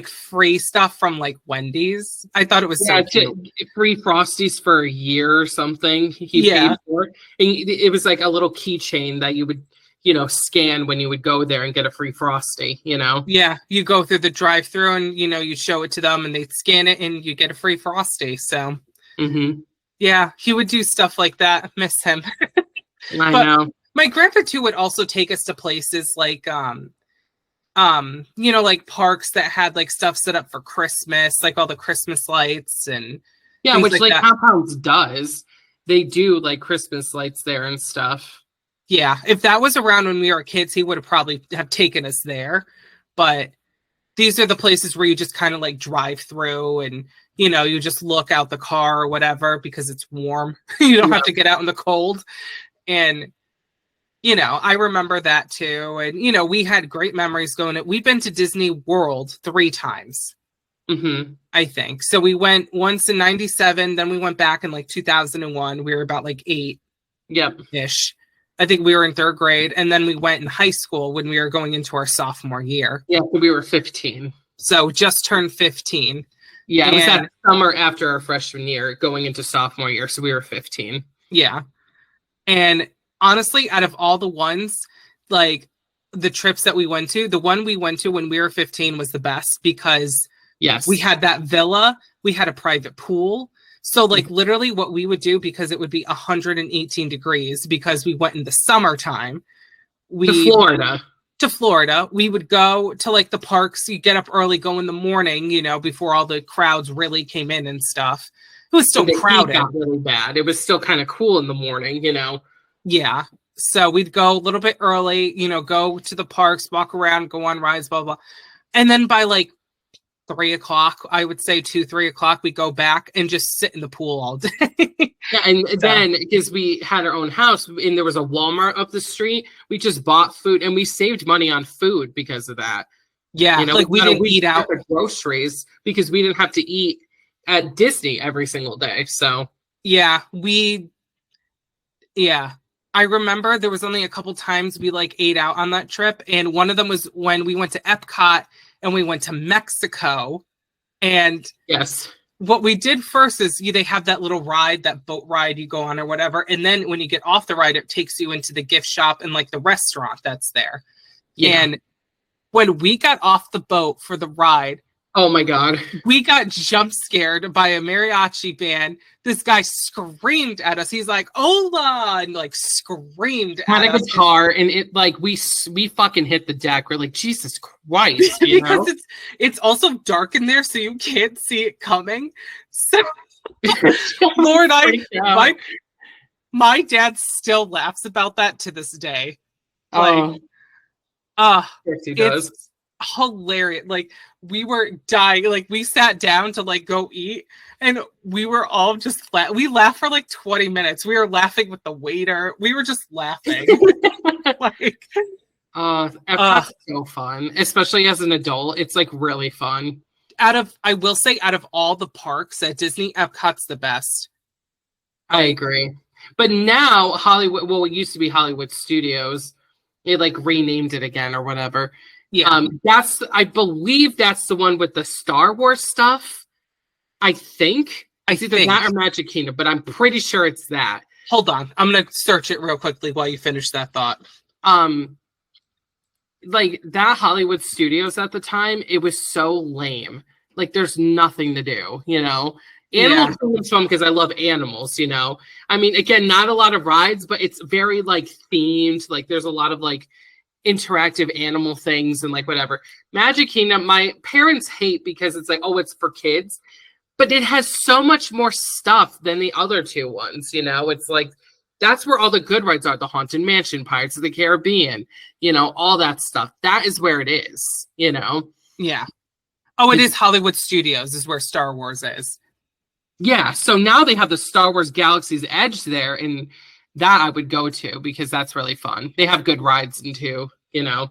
free stuff from like Wendy's. I thought it was so cute. Free Frosties for a year or something. He paid for it. And it was like a little keychain that you would, you know, scan when you would go there and get a free Frosty, you know? Yeah, you go through the drive-thru and, you know, you show it to them and they scan it and you get a free Frosty. So, yeah, he would do stuff like that. Miss him. I know. My grandpa, too, would also take us to places like, you know, like parks that had like stuff set up for Christmas, like all the Christmas lights and which like Compounds does. They do like Christmas lights there and stuff. Yeah, if that was around when we were kids, he would have probably have taken us there. But these are the places where you just kind of like drive through and, you know, you just look out the car or whatever because it's warm. You don't have to get out in the cold. And you know, I remember that too. And, you know, we had great memories going. We've been to Disney World 3 times, I think. So we went once in 97. Then we went back in like 2001. We were about like 8 ish. I think we were in 3rd grade. And then we went in high school when we were going into our sophomore year. Yeah, we were 15. So just turned 15. Yeah, it was that summer after our freshman year going into sophomore year. So we were 15. Yeah. And honestly, out of all the ones, like the trips that we went to, the one we went to when we were 15 was the best because we had that villa, we had a private pool. So like literally what we would do, because it would be 118 degrees because we went in the summertime. To Florida. We would go to like the parks. You get up early, go in the morning, you know, before all the crowds really came in and stuff. It was still crowded. Got really bad. It was still kind of cool in the morning, you know. Yeah. So we'd go a little bit early, you know, go to the parks, walk around, go on rides, blah, blah. And then by like 3 o'clock, I would say 2-3 o'clock, we go back and just sit in the pool all day. And then because we had our own house and there was a Walmart up the street, we just bought food and we saved money on food because of that. Yeah. You know, like we didn't eat out the groceries because we didn't have to eat at Disney every single day. So I remember there was only a couple times we like ate out on that trip. And one of them was when we went to Epcot and we went to Mexico. And what we did first is they have that little ride, that boat ride you go on or whatever. And then when you get off the ride, it takes you into the gift shop and like the restaurant that's there. Yeah. And when we got off the boat for the ride, oh my God. We got jump scared by a mariachi band. This guy screamed at us. He's like, "Hola!" and like screamed at us. Had a guitar, and it like we fucking hit the deck. We're like, Jesus Christ, you because know? It's also dark in there, so you can't see it coming. So, Lord, my dad still laughs about that to this day. Like, yes, he does. It's hilarious. Like we were dying. Like we sat down to like go eat, and we were all just we laughed for like 20 minutes. We were laughing with the waiter. We were just laughing. Like, Epcot's so fun, especially as an adult. It's like really fun. I will say, out of all the parks at Disney, Epcot's the best. I agree. But now Hollywood, well, it used to be Hollywood Studios. They like renamed it again or whatever. Yeah. I believe that's the one with the Star Wars stuff. I think it's either that or Magic Kingdom, but I'm pretty sure it's that. Hold on. I'm going to search it real quickly while you finish that thought. Like that Hollywood Studios at the time, it was so lame. Like there's nothing to do, you know? Animal Kingdom's fun because I love animals, you know? I mean, again, not a lot of rides, but it's very like themed. Like there's a lot of like interactive animal things and like whatever. Magic Kingdom, my parents hate because it's like, oh, it's for kids, but it has so much more stuff than the other two ones, you know? It's like, that's where all the good rides are. The Haunted Mansion, Pirates of the Caribbean, you know, all that stuff. That is where it is, you know? Yeah. Oh, it is Hollywood Studios is where Star Wars is. Yeah, so now they have the Star Wars Galaxy's Edge there, and that I would go to because that's really fun. They have good rides into, you know.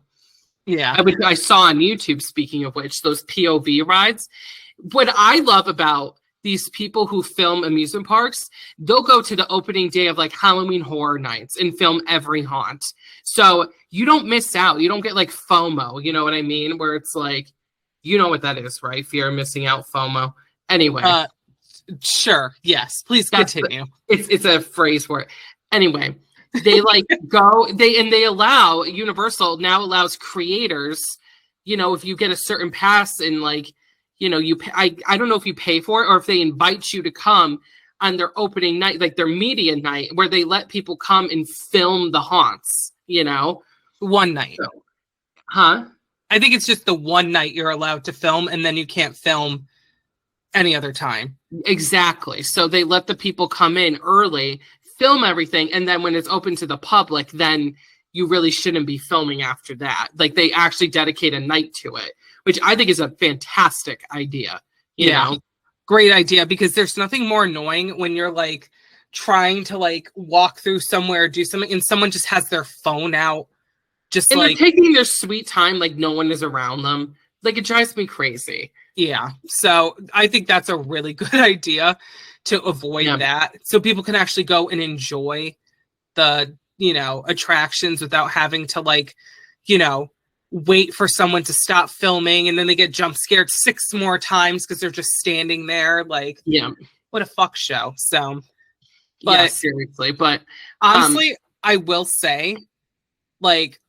Yeah. I saw on YouTube, speaking of which, those POV rides. What I love about these people who film amusement parks, they'll go to the opening day of like Halloween Horror Nights and film every haunt. So you don't miss out. You don't get like FOMO, you know what I mean? Where it's like, you know what that is, right? Fear of missing out, FOMO. Anyway. Sure. Yes. Please continue. It's a phrase for it. Anyway, they like they allow Universal now allows creators, you know, if you get a certain pass and like, you know, I don't know if you pay for it or if they invite you to come on their opening night, like their media night, where they let people come and film the haunts, you know, one night. So, huh? I think it's just the one night you're allowed to film, and then you can't film any other time. Exactly. So they let the people come in early, film everything, and then when it's open to the public, then you really shouldn't be filming after that. Like they actually dedicate a night to it, which I think is a fantastic idea. You know? Great idea, because there's nothing more annoying when you're like trying to like walk through somewhere, do something, and someone just has their phone out. Just and like they're taking their sweet time, like no one is around them. Like it drives me crazy. Yeah. So I think that's a really good idea to avoid that. So people can actually go and enjoy the, you know, attractions without having to like, you know, wait for someone to stop filming and then they get jump scared 6 more times because they're just standing there. Like, what a fuck show. So, but yeah, seriously. But honestly, I will say, like,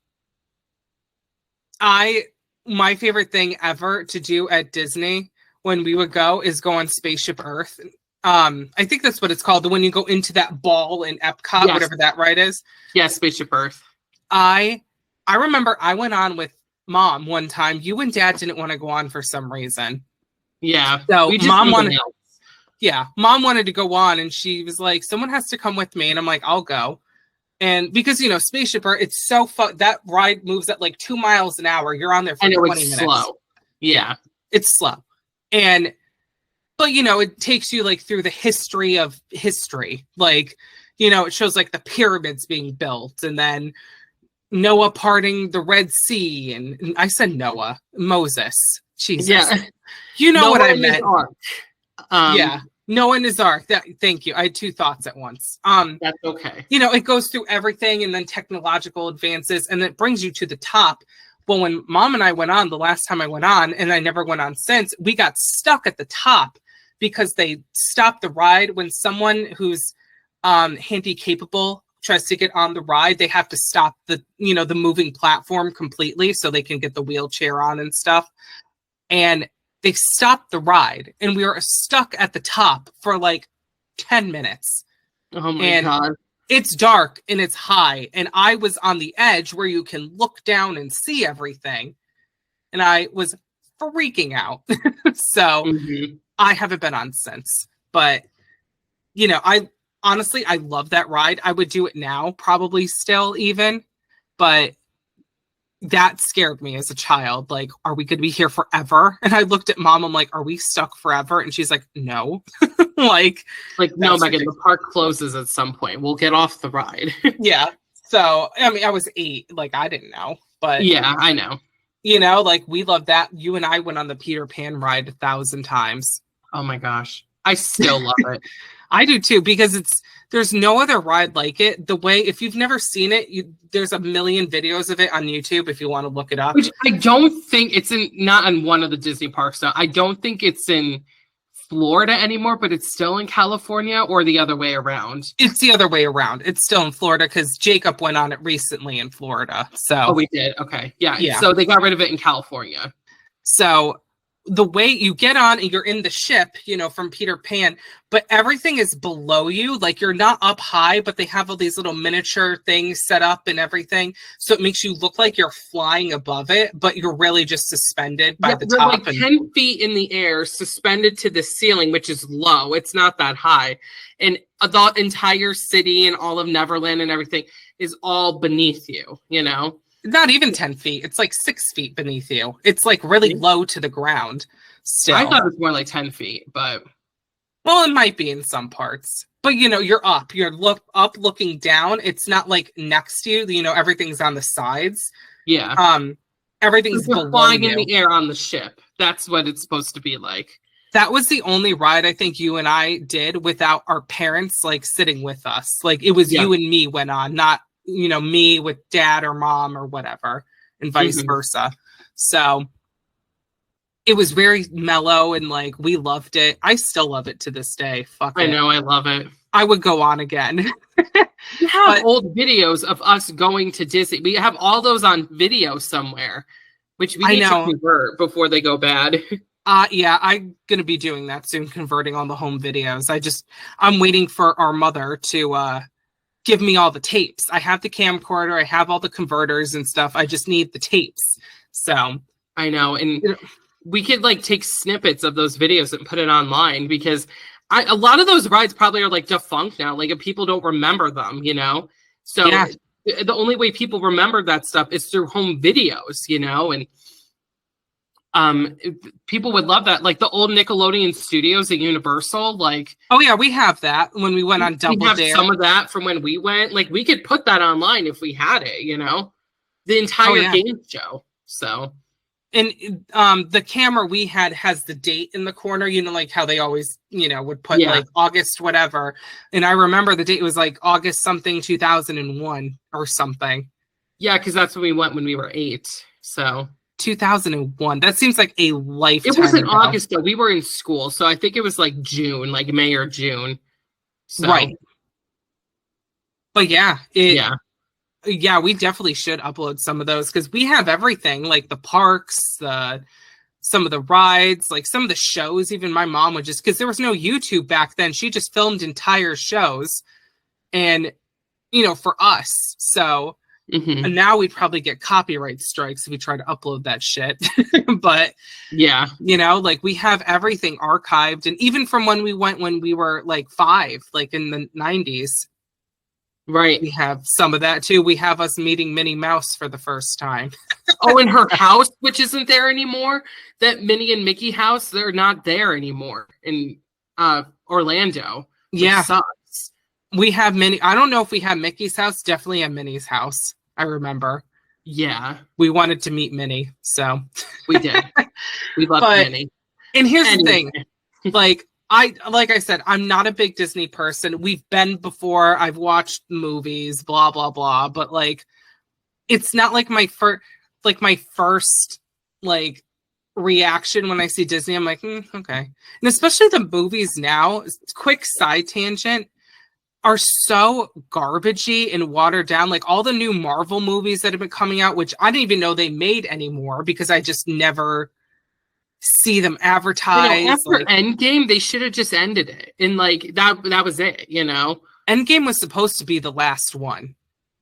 my favorite thing ever to do at Disney when we would go is go on Spaceship Earth. I think that's what it's called. When you go into that ball in Epcot, whatever that ride is. Yeah, Spaceship Earth. I remember I went on with Mom one time. You and Dad didn't want to go on for some reason. Yeah. So Mom wanted to go on, and she was like, someone has to come with me. And I'm like, I'll go. And because, you know, Spaceship Earth, it's so fun. That ride moves at like 2 miles an hour. You're on there for 20 minutes. Slow. Yeah. It's slow. But, you know, it takes you like through the history of history. Like, you know, it shows like the pyramids being built and then Noah parting the Red Sea. And I said Noah, Moses. Jesus. Yeah. You know Noah what I meant. Noah and his ark. Thank you. I had 2 thoughts at once. That's okay. You know, it goes through everything and then technological advances and it brings you to the top. Well, when Mom and I went on the last time I went on, and I never went on since, we got stuck at the top because they stopped the ride. When someone who's handy capable tries to get on the ride, they have to stop the moving platform completely so they can get the wheelchair on and stuff. And they stopped the ride, and we were stuck at the top for like 10 minutes. Oh my God. It's dark and it's high, and I was on the edge where you can look down and see everything. And I was freaking out. So I haven't been on since. But, you know, I love that ride. I would do it now, probably still even. But that scared me as a child. Like, are we going to be here forever? And I looked at Mom. I'm like, are we stuck forever? And she's like, no. like no, Megan, the park closes at some point. We'll get off the ride. Yeah. So, I mean, I was 8. Like, I didn't know. But yeah, I know. You know, like, we love that. You and I went on the Peter Pan ride 1,000 times. Oh my gosh. I still love it. I do too, because there's no other ride like it. The way, if you've never seen it, there's a million videos of it on YouTube if you want to look it up. Which I don't think it's not on one of the Disney parks though. I don't think it's in Florida anymore, but it's still in California, or the other way around. It's the other way around. It's still in Florida because Jacob went on it recently in Florida. So we did. Okay. Yeah. So they got rid of it in California. So the way you get on and you're in the ship, you know, from Peter Pan, but everything is below you. Like, you're not up high, but they have all these little miniature things set up and everything. So it makes you look like you're flying above it, but you're really just suspended by the top. Like 10 feet in the air, suspended to the ceiling, which is low. It's not that high. And the entire city and all of Neverland and everything is all beneath you, you know? Not even 10 feet. It's like 6 feet beneath you. It's like really low to the ground. still. I thought it was more like 10 feet, but well, it might be in some parts. But you're up. You're looking down. It's not like next to you. Everything's on the sides. Yeah. Everything's You're below flying you. in the air on the ship. That's what it's supposed to be like. That was the only ride I think you and I did without our parents like sitting with us. Like it was you and me went on, not me with dad or mom or whatever, and vice versa. So it was very mellow and like we loved it. I still love it to this day. Fuck it. I know, I love it. I would go on again. We have old videos of us going to Disney. We have all those on video somewhere, which we need to convert before they go bad. Yeah, I'm gonna be doing that soon, converting all the home videos. I'm waiting for our mother to give me all the tapes. I have the camcorder, I have all the converters and stuff. I just need the tapes. So I know, and we could like take snippets of those videos and put it online because a lot of those rides probably are like defunct now. Like if people don't remember them, So the only way people remember that stuff is through home videos, and people would love that. Like the old Nickelodeon studios at Universal, like oh yeah, we have that when we went on Double Dare. We have some of that from when we went. Like we could put that online if we had it, the entire game show. So. And the camera we had has the date in the corner, like how they always, would put like August whatever. And I remember the date was like August something 2001 or something. Yeah, because that's when we went when we were 8. So 2001. That seems like a lifetime. It wasn't ago. August though. We were in school, so I think it was like June, like May or June. So. Right. But yeah, yeah, we definitely should upload some of those because we have everything, like the parks, some of the rides, like some of the shows. Even my mom would just, because there was no YouTube back then, she just filmed entire shows and, for us. So and now we'd probably get copyright strikes if we try to upload that shit. But, yeah, like we have everything archived. And even from when we went when we were like 5, like in the 90s. Right. We have some of that too. We have us meeting Minnie Mouse for the first time. Oh, in her house, which isn't there anymore. That Minnie and Mickey house, they're not there anymore in Orlando. Yeah. Sucks. We have Minnie. I don't know if we have Mickey's house. Definitely have Minnie's house. I remember. Yeah. We wanted to meet Minnie. So we did. We loved Minnie. And here's the thing. Like I said, I'm not a big Disney person. We've been before. I've watched movies, blah, blah, blah. But like, it's not like my first like reaction when I see Disney. I'm like, okay. And especially the movies now, quick side tangent, are so garbagey and watered down. Like all the new Marvel movies that have been coming out, which I didn't even know they made anymore because I just never see them advertised. After Endgame, they should have just ended it. And like that was it, Endgame was supposed to be the last one.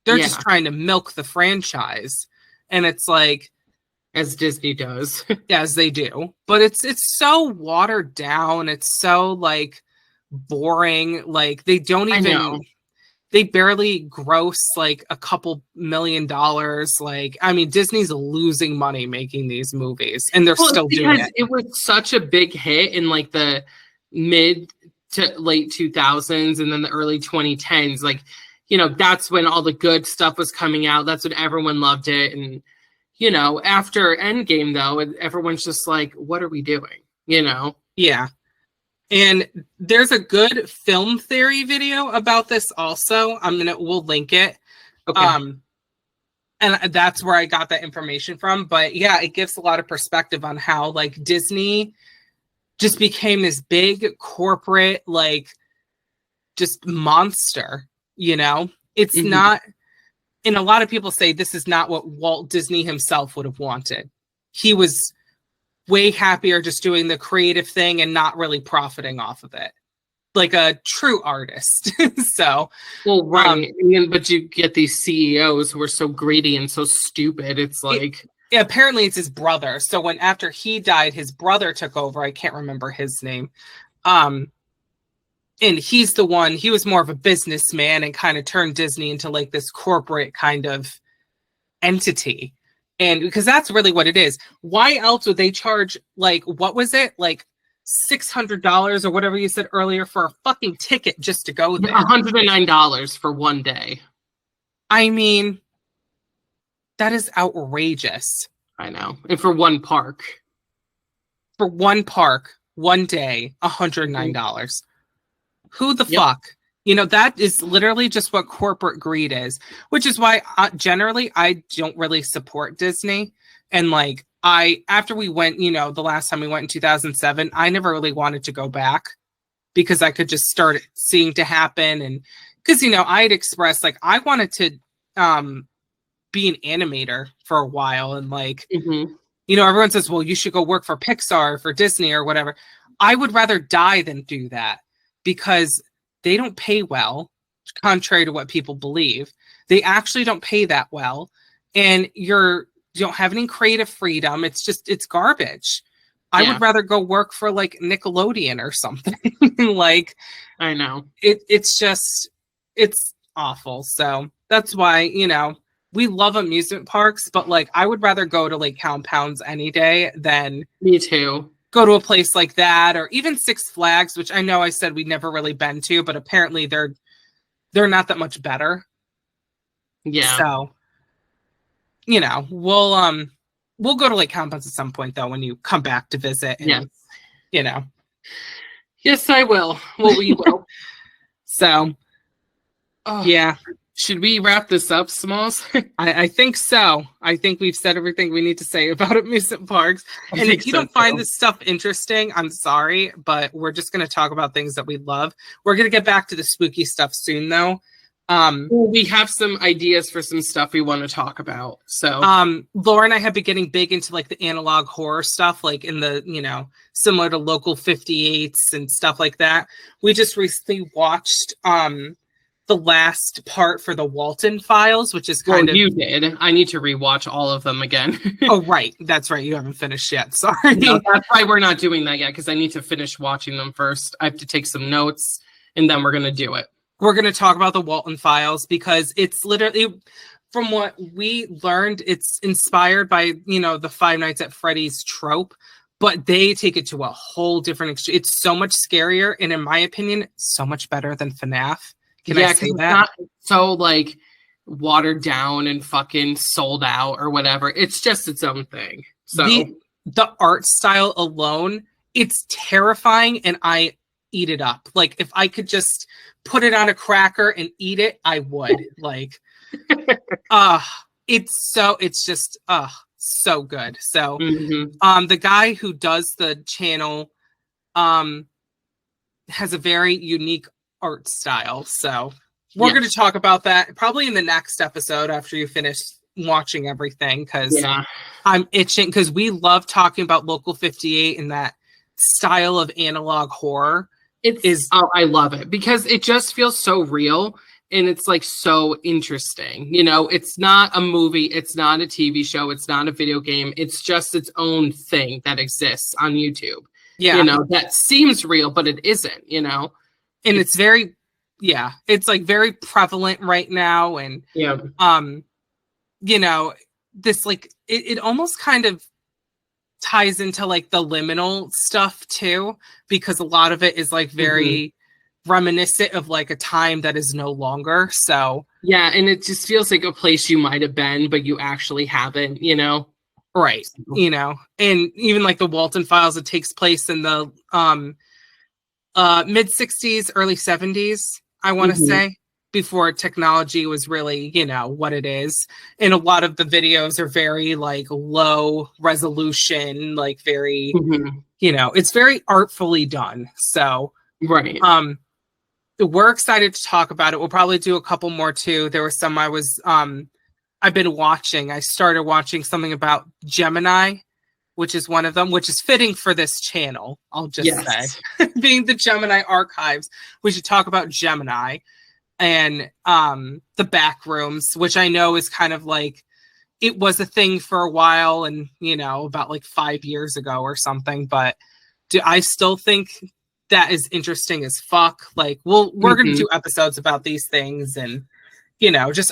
They're just trying to milk the franchise. And it's like, as Disney does. As they do. But it's so watered down. It's so like boring. Like they don't even, they barely gross like a couple $1 million. Like, I mean, Disney's losing money making these movies and they're still doing it. It was such a big hit in like the mid to late 2000s and then the early 2010s. Like, that's when all the good stuff was coming out. That's when everyone loved it. And, after Endgame though, everyone's just like, what are we doing? Yeah. And there's a good film theory video about this also. We'll link it. Okay. And that's where I got that information from. But yeah, it gives a lot of perspective on how like Disney just became this big corporate, like just monster, It's not, and a lot of people say this is not what Walt Disney himself would have wanted. He was way happier just doing the creative thing and not really profiting off of it, like a true artist. So, well, right. But you get these CEOs who are so greedy and so stupid. It's like, apparently it's his brother. So when after he died, his brother took over. I can't remember his name. And he's the one. He was more of a businessman and kind of turned Disney into like this corporate kind of entity. And because that's really what it is. Why else would they charge, like, what was it? Like $600 or whatever you said earlier for a fucking ticket just to go there? $109 for one day. I mean, that is outrageous. I know. And for one park. For one park, one day, $109. Who the fuck? You know, that is literally just what corporate greed is, which is why generally I don't really support Disney. And like, after we went, you know, the last time we went in 2007, I never really wanted to go back because I could just start seeing to happen. And because, you know, I had expressed like, I wanted to be an animator for a while. And like, you know, everyone says, well, you should go work for Pixar, or for Disney or whatever. I would rather die than do that because they don't pay well, contrary to what people believe. They actually don't pay that well. And you don't have any creative freedom. It's garbage. I would rather go work for like Nickelodeon or something. Like, I know. It's awful. So that's why, you know, we love amusement parks, but like, I would rather go to like Compounds any day than me too. Go to a place like that, or even Six Flags, which I know I said we'd never really been to, but apparently they're not that much better. Yeah. So, you know, we'll go to like Compounds at some point though when you come back to visit. And, you know. Yes, I will. Well, we will. So, yeah. Should we wrap this up, Smalls? I think so. I think we've said everything we need to say about amusement parks. And if you don't find this stuff interesting, I'm sorry, but we're just going to talk about things that we love. We're going to get back to the spooky stuff soon, though. We have some ideas for some stuff we want to talk about. So, Laura and I have been getting big into like the analog horror stuff, like in the, you know, similar to Local 58s and stuff like that. We just recently watched the last part for the Walton Files, which is kind of... You did. I need to rewatch all of them again. Oh, right. That's right. You haven't finished yet. Sorry. No, that's why we're not doing that yet, because I need to finish watching them first. I have to take some notes, and then we're going to do it. We're going to talk about the Walton Files because it's literally, from what we learned, it's inspired by, you know, the Five Nights at Freddy's trope, but they take it to a whole different extreme. It's so much scarier, and in my opinion, so much better than FNAF. Can I say that? It's not so like watered down and fucking sold out or whatever. It's just its own thing. So the art style alone, it's terrifying, and I eat it up. Like if I could just put it on a cracker and eat it, I would. Like, it's just so good. So, the guy who does the channel, has a very unique art style. So we're going to talk about that probably in the next episode after you finish watching everything, because I'm itching, because we love talking about Local 58 and that style of analog horror. I love it because it just feels so real, and it's like so interesting. You know, it's not a movie, it's not a TV show, it's not a video game, it's just its own thing that exists on YouTube. You know, that seems real, but it isn't, you know. And it's very, it's like very prevalent right now. And, you know, this like, it almost kind of ties into like the liminal stuff too, because a lot of it is like very reminiscent of like a time that is no longer. So, and it just feels like a place you might have been, but you actually haven't, you know. Right. You know, and even like the Walton Files, it takes place in the, mid 60s, early 70s, I want to say, before technology was really, you know, what it is. And a lot of the videos are very like low resolution, like very, you know, it's very artfully done. So, we're excited to talk about it. We'll probably do a couple more too. There were some I've been watching. I started watching something about Gemini, which is one of them, which is fitting for this channel. I'll just say, being the Gemini archives, we should talk about Gemini and the back rooms, which I know is kind of like, it was a thing for a while, and, you know, about like 5 years ago or something, but I still think that is interesting as fuck. Like, we're going to do episodes about these things, and just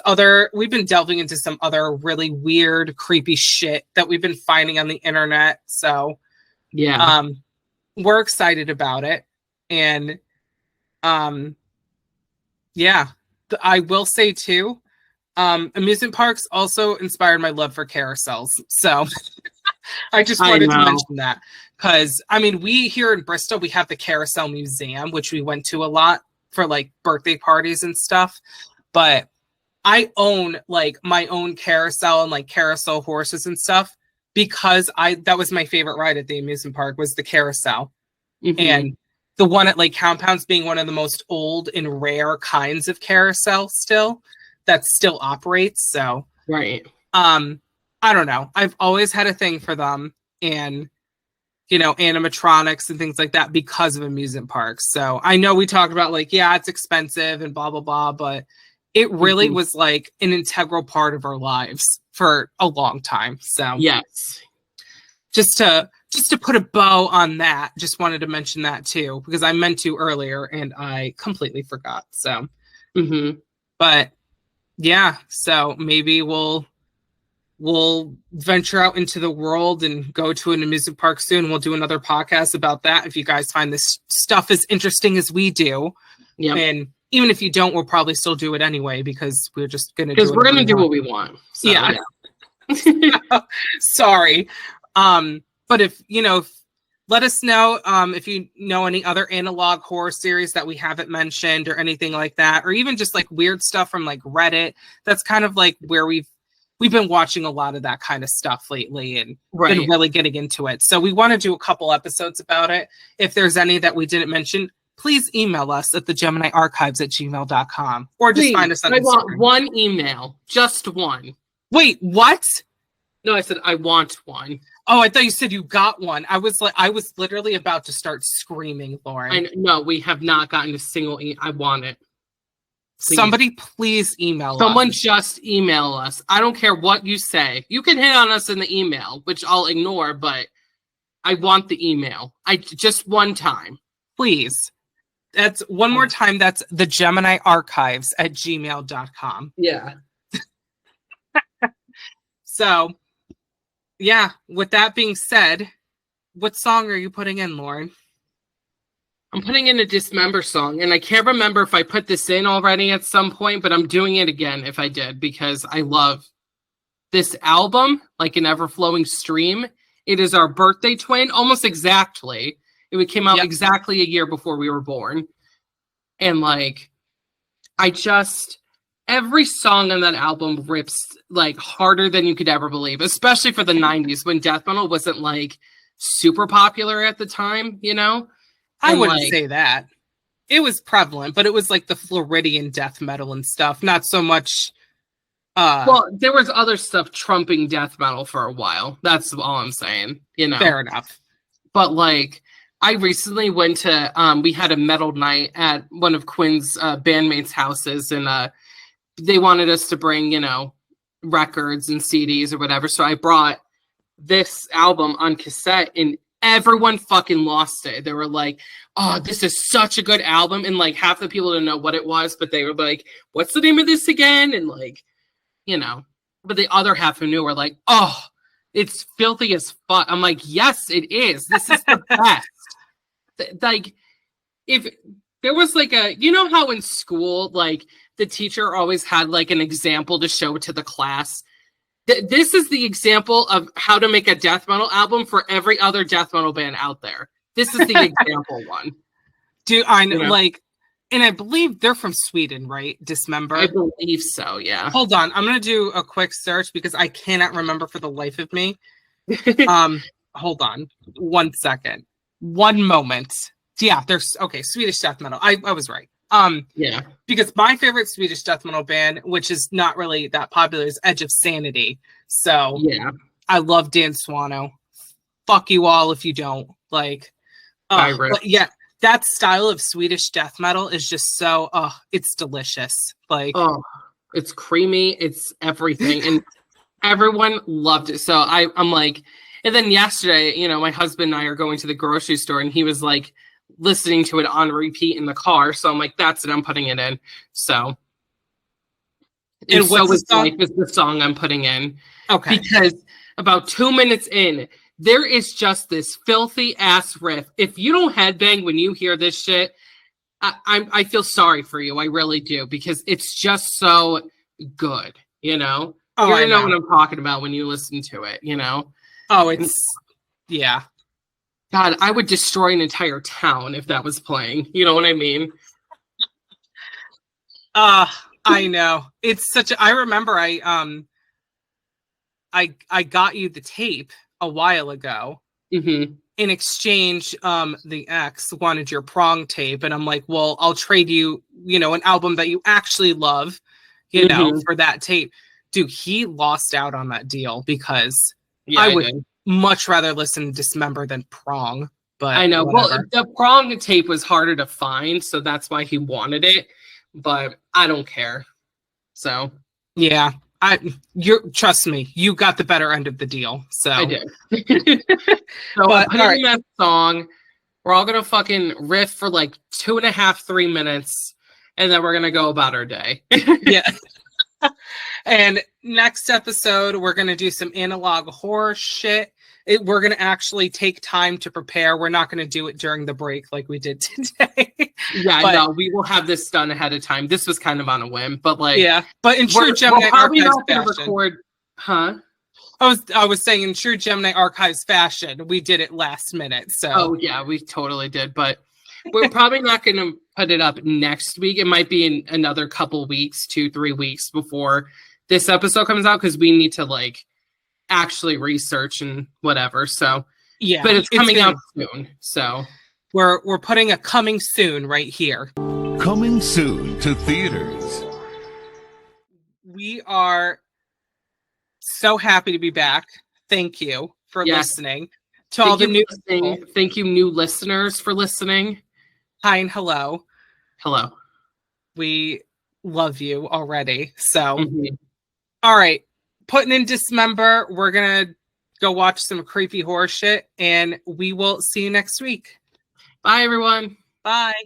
we've been delving into some other really weird, creepy shit that we've been finding on the internet. So yeah. We're excited about it. And yeah, I will say too, amusement parks also inspired my love for carousels. So I just wanted to mention that because, I mean, we here in Bristol, we have the Carousel Museum, which we went to a lot for like birthday parties and stuff. But I own like my own carousel and like carousel horses and stuff because that was my favorite ride at the amusement park was the carousel. Mm-hmm. And the one at Lake Compounds being one of the most old and rare kinds of carousel still that still operates. So right. I don't know. I've always had a thing for them and animatronics and things like that because of amusement parks. So I know we talked about like, yeah, it's expensive and blah, blah, blah, but it really was like an integral part of our lives for a long time. So yes, just to put a bow on that, just wanted to mention that too, because I meant to earlier and I completely forgot. So, but yeah, so maybe we'll venture out into the world and go to an amusement park soon. We'll do another podcast about that if you guys find this stuff as interesting as we do. Yeah. And even if you don't, we'll probably still do it anyway because we're just going to do it. Because we're going to do what we want. So, yeah. Sorry. But if let us know if you know any other analog horror series that we haven't mentioned or anything like that, or even just like weird stuff from like Reddit. That's kind of like where we've been watching a lot of that kind of stuff lately and been really getting into it. So we want to do a couple episodes about it. If there's any that we didn't mention, please email us at thegemiarchives@gmail.com or just find us on Instagram. I want one email, just one. Wait, what? No, I said I want one. Oh, I thought you said you got one. I was literally about to start screaming, Lauren. No, we have not gotten a single I want it. Please. Somebody please email us. Someone just email us. I don't care what you say. You can hit on us in the email, which I'll ignore, but I want the email. Just one time. Please. That's one more time. That's thegemiarchives@gmail.com. Yeah. So, yeah, with that being said, what song are you putting in, Lauren? I'm putting in a Dismember song, and I can't remember if I put this in already at some point, but I'm doing it again if I did, because I love this album, like an ever-flowing stream. It is our birthday twin, almost exactly. It came out exactly a year before we were born. And, like, every song on that album rips, like, harder than you could ever believe, especially for the 90s when death metal wasn't, like, super popular at the time, I wouldn't say that. It was prevalent, but it was like the Floridian death metal and stuff, not so much. Well, there was other stuff trumping death metal for a while. That's all I'm saying, Fair enough. But like, I recently went to, we had a metal night at one of Quinn's bandmates' houses, and they wanted us to bring, records and CDs or whatever. So I brought this album on cassette, and everyone fucking lost it. They were like, oh, this is such a good album. And like half the people didn't know what it was, but they were like, what's the name of this again? And like, but the other half who knew were like, oh, it's filthy as fuck. I'm like, yes, it is. This is the best. Like, if there was like how in school, like the teacher always had like an example to show to the class. This is the example of how to make a death metal album for every other death metal band out there. This is the example one. Dude, I know, like, and I believe they're from Sweden, right? Dismember? I believe so, yeah. Hold on. I'm going to do a quick search because I cannot remember for the life of me. Hold on. 1 second. One moment. Yeah, there's, okay, Swedish death metal. I was right. Yeah, because my favorite Swedish death metal band, which is not really that popular, is Edge of Sanity. So yeah, I love Dan Swano. Fuck you all if you don't. Like, but yeah, that style of Swedish death metal is just so, it's delicious. Like, it's creamy, it's everything, and everyone loved it. So I'm like, and then yesterday, my husband and I are going to the grocery store, and he was like, listening to it on repeat in the car. So I'm like, that's it, I'm putting it in. So And what's So Is the song? Life is the song I'm putting in. Okay. Because about 2 minutes in, there is just this filthy ass riff. If you don't headbang when you hear this shit, I feel sorry for you. I really do, because it's just so good, you know? Oh, You're I gonna know know what I'm talking about when you listen to it, you know? Oh, it's yeah. God, I would destroy an entire town if that was playing. You know what I mean? I know. It's such a I remember I got you the tape a while ago. Mm-hmm. In exchange, the ex wanted your prong tape, and I'm like, well, I'll trade you, an album that you actually love, for that tape. Dude, he lost out on that deal because Yeah, I I would did. much rather listen to Dismember than Prong. But I know. whatever. Well, the prong tape was harder to find, so that's why he wanted it. But I don't care. So Yeah, trust me, you got the better end of the deal. So I did. So I put in that song. We're all gonna fucking riff for like 2.5, 3 minutes, and then we're gonna go about our day. Yeah. And next episode, we're going to do some analog horror shit. We're going to actually take time to prepare. We're not going to do it during the break like we did today. Yeah, no, we will have this done ahead of time. This was kind of on a whim, but like, yeah, but in true Gemini we're probably Archives not going to fashion, record, huh? I was saying in true Gemini Archives fashion, we did it last minute. So oh yeah, we totally did, but we're probably not going to put it up next week. It might be in another couple weeks, 2-3 weeks before this episode comes out, because we need to like actually research and whatever. So yeah, but it's coming out soon. So we're putting a coming soon right here. Coming soon to theaters. We are so happy to be back. Thank you for listening to all the new people. Thank you, new listeners, for listening. Hi and hello. Hello. We love you already. So, all right. Putting in Dismember. We're going to go watch some creepy horror shit, and we will see you next week. Bye, everyone. Bye.